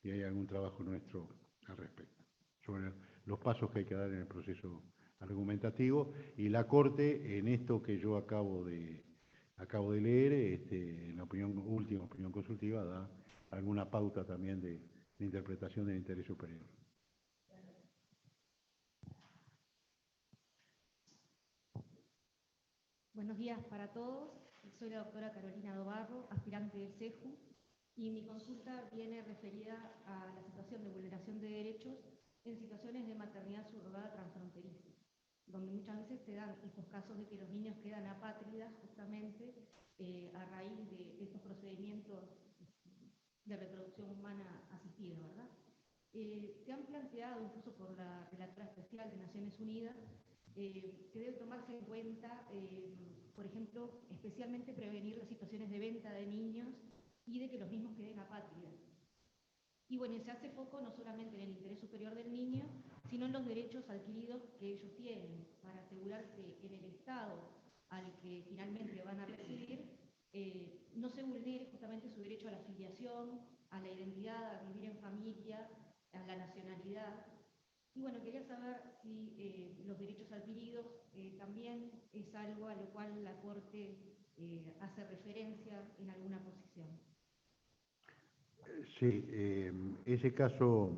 hay algún trabajo nuestro al respecto, sobre los pasos que hay que dar en el proceso argumentativo, y la Corte, en esto que yo acabo de leer, en la última opinión consultiva, da alguna pauta también de interpretación del interés superior. Buenos días para todos. Soy la doctora Carolina Dobarro, aspirante del CEJU, y mi consulta viene referida a la situación de vulneración de derechos en situaciones de maternidad subrogada transfronteriza, donde muchas veces se dan estos casos de que los niños quedan apátridas justamente a raíz de estos procedimientos de reproducción humana asistida, ¿verdad? Se han planteado, incluso por la Relatora Especial de Naciones Unidas, que debe tomarse en cuenta, por ejemplo, especialmente prevenir las situaciones de venta de niños y de que los mismos queden apátridas. Y bueno, se hace foco no solamente en el interés superior del niño, sino en los derechos adquiridos que ellos tienen, para asegurar que en el Estado al que finalmente van a residir no se vulnere justamente su derecho a la filiación, a la identidad, a vivir en familia, a la nacionalidad. Y bueno, quería saber si los derechos adquiridos también es algo a lo cual la Corte hace referencia en alguna posición. Sí, ese caso,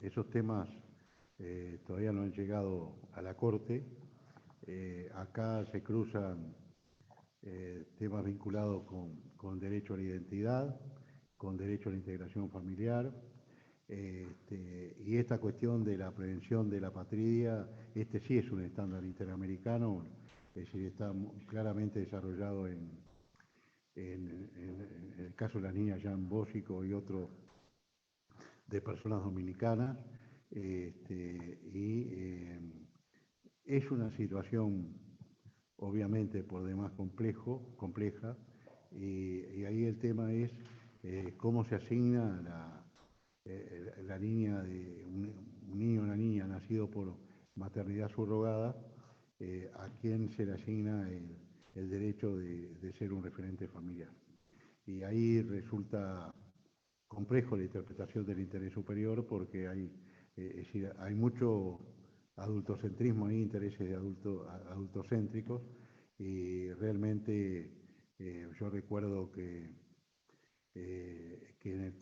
esos temas todavía no han llegado a la Corte. Acá se cruzan temas vinculados con derecho a la identidad, con derecho a la integración familiar, y esta cuestión de la prevención de la apatridia, sí es un estándar interamericano, es decir, está claramente desarrollado en el caso de la niña Jan Bósico y otros de personas dominicanas, es una situación obviamente por demás compleja, y ahí el tema es cómo se asigna la niña, un niño o una niña nacido por maternidad subrogada, a quién se le asigna el derecho de ser un referente familiar. Y ahí resulta complejo la interpretación del interés superior porque hay mucho adultocentrismo, hay intereses de adultocéntricos, y realmente yo recuerdo que en el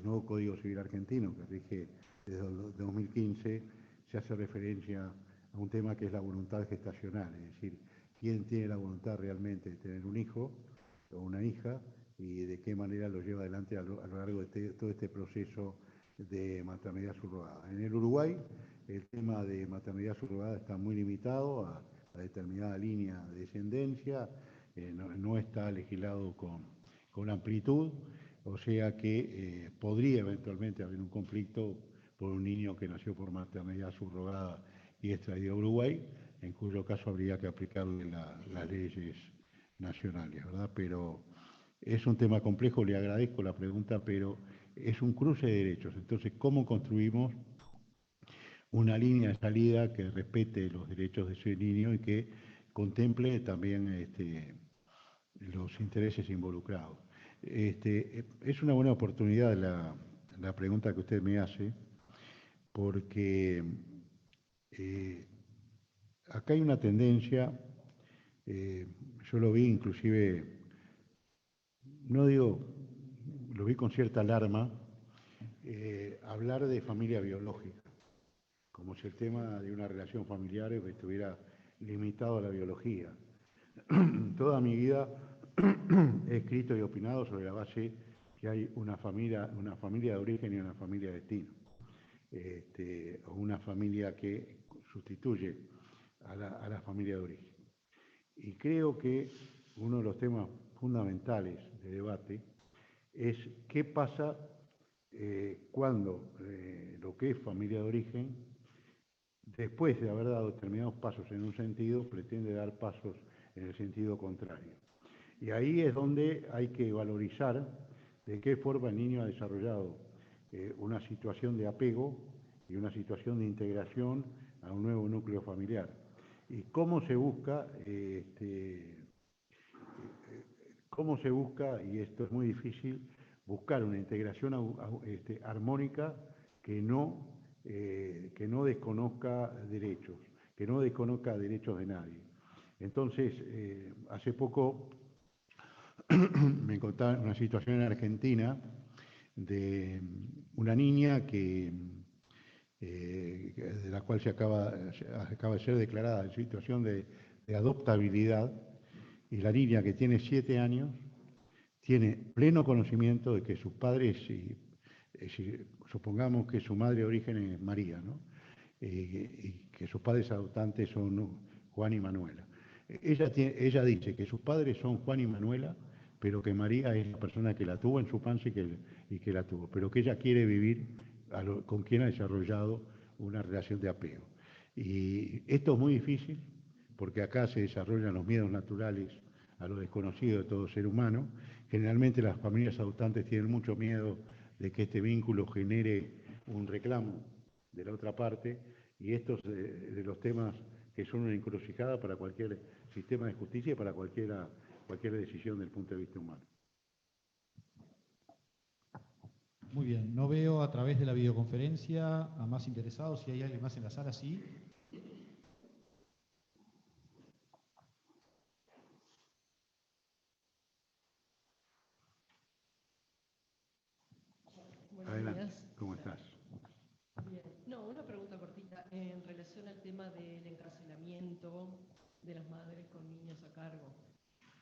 nuevo Código Civil argentino, que rige desde el 2015, se hace referencia a un tema que es la voluntad gestacional, es decir, quién tiene la voluntad realmente de tener un hijo o una hija y de qué manera lo lleva adelante a lo largo de todo este proceso de maternidad subrogada. En el Uruguay, el tema de maternidad subrogada está muy limitado a determinada línea de descendencia, no está legislado con amplitud, o sea que podría eventualmente haber un conflicto por un niño que nació por maternidad subrogada y extraído a Uruguay, en cuyo caso habría que aplicarle las leyes nacionales, ¿verdad? Pero Es un tema complejo, le agradezco la pregunta, pero es un cruce de derechos. Entonces, ¿cómo construimos una línea de salida que respete los derechos de ese niño y que contemple también los intereses involucrados? Es una buena oportunidad la pregunta que usted me hace, porque acá hay una tendencia, yo lo vi inclusive, no digo, lo vi con cierta alarma, hablar de familia biológica, como si el tema de una relación familiar estuviera limitado a la biología. Toda mi vida he escrito y opinado sobre la base que hay una familia de origen y una familia de destino, o una familia que sustituye a la familia de origen. Y creo que uno de los temas fundamentales de debate es qué pasa cuando lo que es familia de origen, después de haber dado determinados pasos en un sentido, pretende dar pasos en el sentido contrario. Y ahí es donde hay que valorizar de qué forma el niño ha desarrollado una situación de apego y una situación de integración a un nuevo núcleo familiar. Y cómo se busca, y esto es muy difícil, buscar una integración armónica que no desconozca derechos, de nadie. Entonces, hace poco me contaban una situación en Argentina de una niña de la cual se acaba de ser declarada en situación de adoptabilidad, y la niña, que tiene 7 años, tiene pleno conocimiento de que sus padres, supongamos que su madre de origen es María, ¿no? Y que sus padres adoptantes son Juan y Manuela. Ella dice que sus padres son Juan y Manuela, pero que María es la persona que la tuvo en su panza y que la tuvo, pero que ella quiere vivir con quien ha desarrollado una relación de apego. Y esto es muy difícil, porque acá se desarrollan los miedos naturales a lo desconocido de todo ser humano. Generalmente las familias adoptantes tienen mucho miedo de que este vínculo genere un reclamo de la otra parte, y estos de los temas que son una encrucijada para cualquier sistema de justicia y para cualquier decisión del punto de vista humano. Muy bien, no veo a través de la videoconferencia a más interesados. Si hay alguien más en la sala, sí. Adelante, ¿cómo estás? Bien. No, una pregunta cortita en relación al tema del encarcelamiento de las madres con niños a cargo.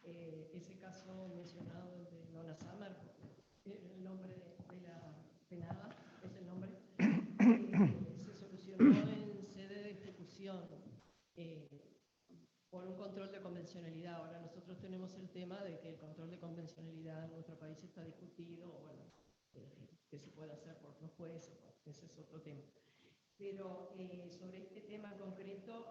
Ese caso mencionado de Donna Summer, el nombre de la penada, es el nombre, se solucionó en sede de ejecución por un control de convencionalidad. Ahora nosotros tenemos el tema de que el control de convencionalidad en nuestro país está discutido, bueno, que se puede hacer por los jueces, ese es otro tema. Pero sobre este tema en concreto,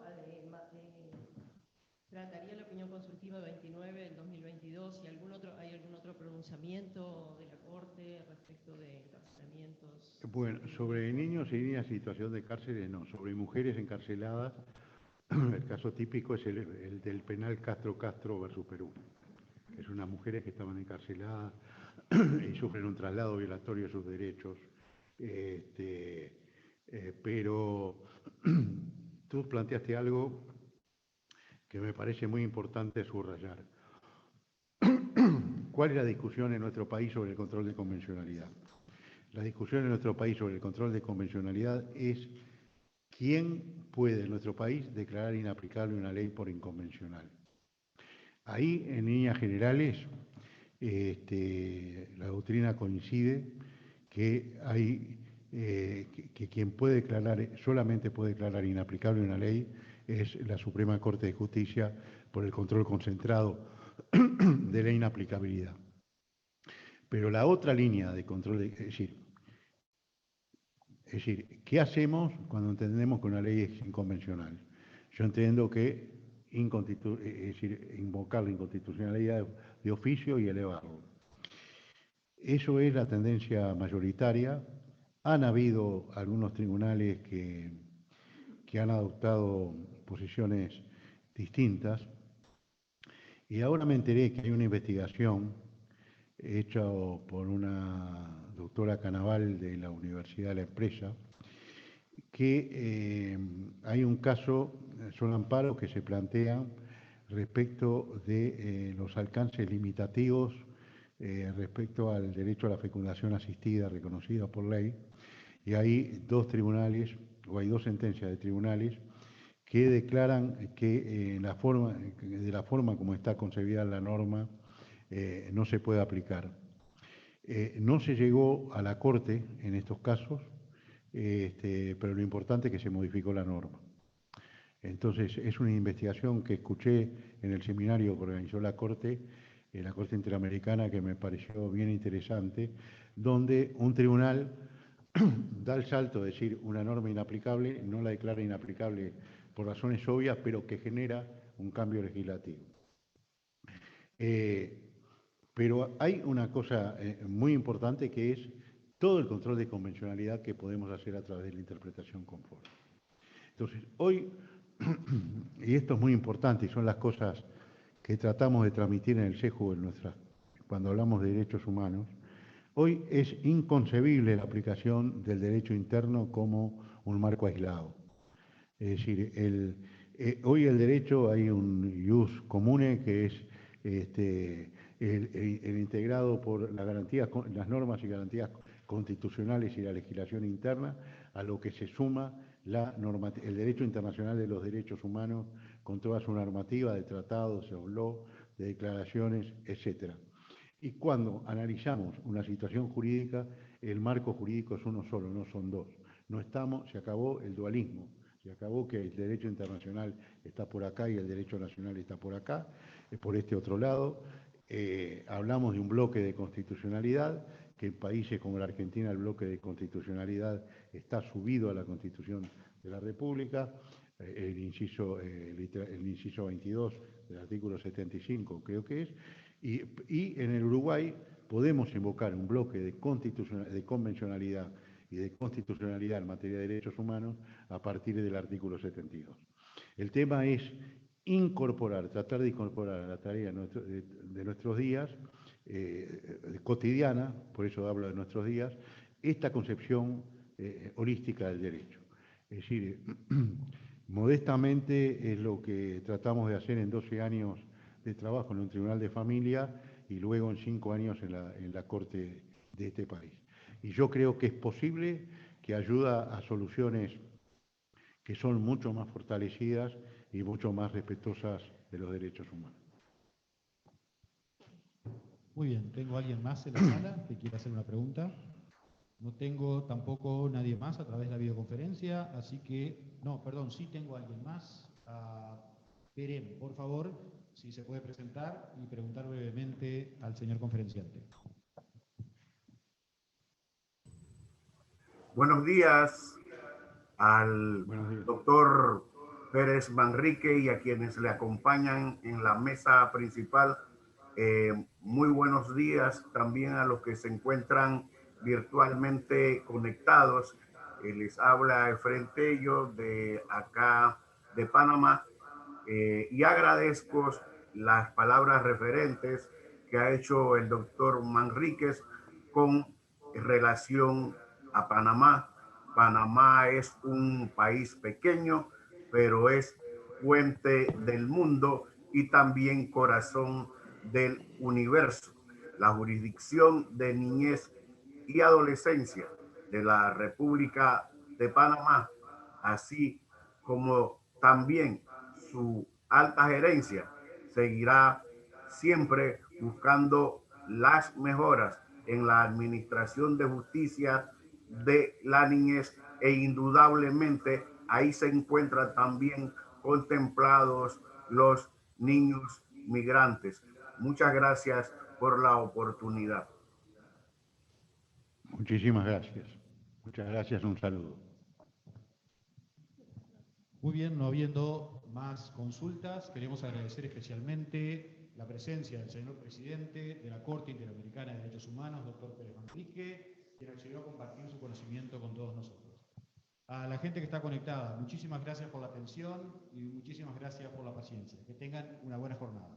trataría la opinión consultiva 29 del 2022 y hay algún otro pronunciamiento de la Corte respecto de encarcelamientos. Bueno, sobre niños y niñas en situación de cárceles no, sobre mujeres encarceladas, el caso típico es el del penal Castro versus Perú, que son unas mujeres que estaban encarceladas y sufren un traslado violatorio de sus derechos. Pero tú planteaste algo que me parece muy importante subrayar. ¿Cuál es la discusión en nuestro país sobre el control de convencionalidad? La discusión en nuestro país sobre el control de convencionalidad es quién puede en nuestro país declarar inaplicable una ley por inconvencional. Ahí, en líneas generales, la doctrina coincide que quien puede solamente puede declarar inaplicable una ley es la Suprema Corte de Justicia por el control concentrado de la inaplicabilidad. Pero la otra línea de control, es decir, ¿qué hacemos cuando entendemos que una ley es inconvencional? Yo entiendo que invocar la inconstitucionalidad de oficio y elevarlo. Eso es la tendencia mayoritaria. Han habido algunos tribunales que han adoptado posiciones distintas. Y ahora me enteré que hay una investigación hecha por una doctora Canaval de la Universidad de la Empresa, que hay un caso, son amparos que se plantean respecto de los alcances limitativos respecto al derecho a la fecundación asistida reconocida por ley, y hay dos tribunales, o hay dos sentencias de tribunales que declaran que de la forma como está concebida la norma no se puede aplicar. No se llegó a la Corte en estos casos, pero lo importante es que se modificó la norma. Entonces, es una investigación que escuché en el seminario que organizó la Corte Interamericana, que me pareció bien interesante, donde un tribunal da el salto de decir una norma inaplicable, no la declara inaplicable por razones obvias, pero que genera un cambio legislativo. Pero hay una cosa muy importante, que es todo el control de convencionalidad que podemos hacer a través de la interpretación conforme. Entonces, hoy, y esto es muy importante y son las cosas que tratamos de transmitir en el CEJU cuando hablamos de derechos humanos, hoy es inconcebible la aplicación del derecho interno como un marco aislado. Es decir, hoy el derecho, hay un ius comune que es el integrado por las normas y garantías constitucionales y la legislación interna, a lo que se suma el derecho internacional de los derechos humanos con toda su normativa de tratados, de law, de declaraciones, etc. Y cuando analizamos una situación jurídica, el marco jurídico es uno solo, no son dos. Se acabó el dualismo, se acabó que el derecho internacional está por acá y el derecho nacional está por acá, por este otro lado. Hablamos de un bloque de constitucionalidad, que en países como la Argentina el bloque de constitucionalidad está subido a la Constitución de la República, el inciso 22 del artículo 75 creo que es, y en el Uruguay podemos invocar un bloque de convencionalidad y de constitucionalidad en materia de derechos humanos a partir del artículo 72. El tema es tratar de incorporar a la tarea de nuestros días, cotidiana, por eso hablo de nuestros días, esta concepción holística del derecho. Es decir, modestamente es lo que tratamos de hacer en 12 años de trabajo en un tribunal de familia y luego en 5 años en la Corte de este país. Y yo creo que es posible, que ayuda a soluciones que son mucho más fortalecidas y mucho más respetuosas de los derechos humanos. Muy bien, ¿tengo alguien más en la sala que quiera hacer una pregunta? No tengo tampoco nadie más a través de la videoconferencia, así que, no, perdón, sí tengo alguien más. Perem, por favor, si se puede presentar y preguntar brevemente al señor conferenciante. Buenos días al doctor Pérez Manrique y a quienes le acompañan en la mesa principal. Muy buenos días también a los que se encuentran virtualmente conectados. Les habla Efraín Tello de acá de Panamá y agradezco las palabras referentes que ha hecho el doctor Manríquez con relación a Panamá. Panamá es un país pequeño, pero es puente del mundo y también corazón del universo. La jurisdicción de niñez y adolescencia de la República de Panamá, así como también su alta gerencia, seguirá siempre buscando las mejoras en la administración de justicia de la niñez, e indudablemente ahí se encuentran también contemplados los niños migrantes. Muchas gracias por la oportunidad. Muchísimas gracias. Muchas gracias, un saludo. Muy bien, no habiendo más consultas, queremos agradecer especialmente la presencia del señor presidente de la Corte Interamericana de Derechos Humanos, doctor Pérez Manrique, quien accedió a compartir su conocimiento con todos nosotros. A la gente que está conectada, muchísimas gracias por la atención y muchísimas gracias por la paciencia. Que tengan una buena jornada.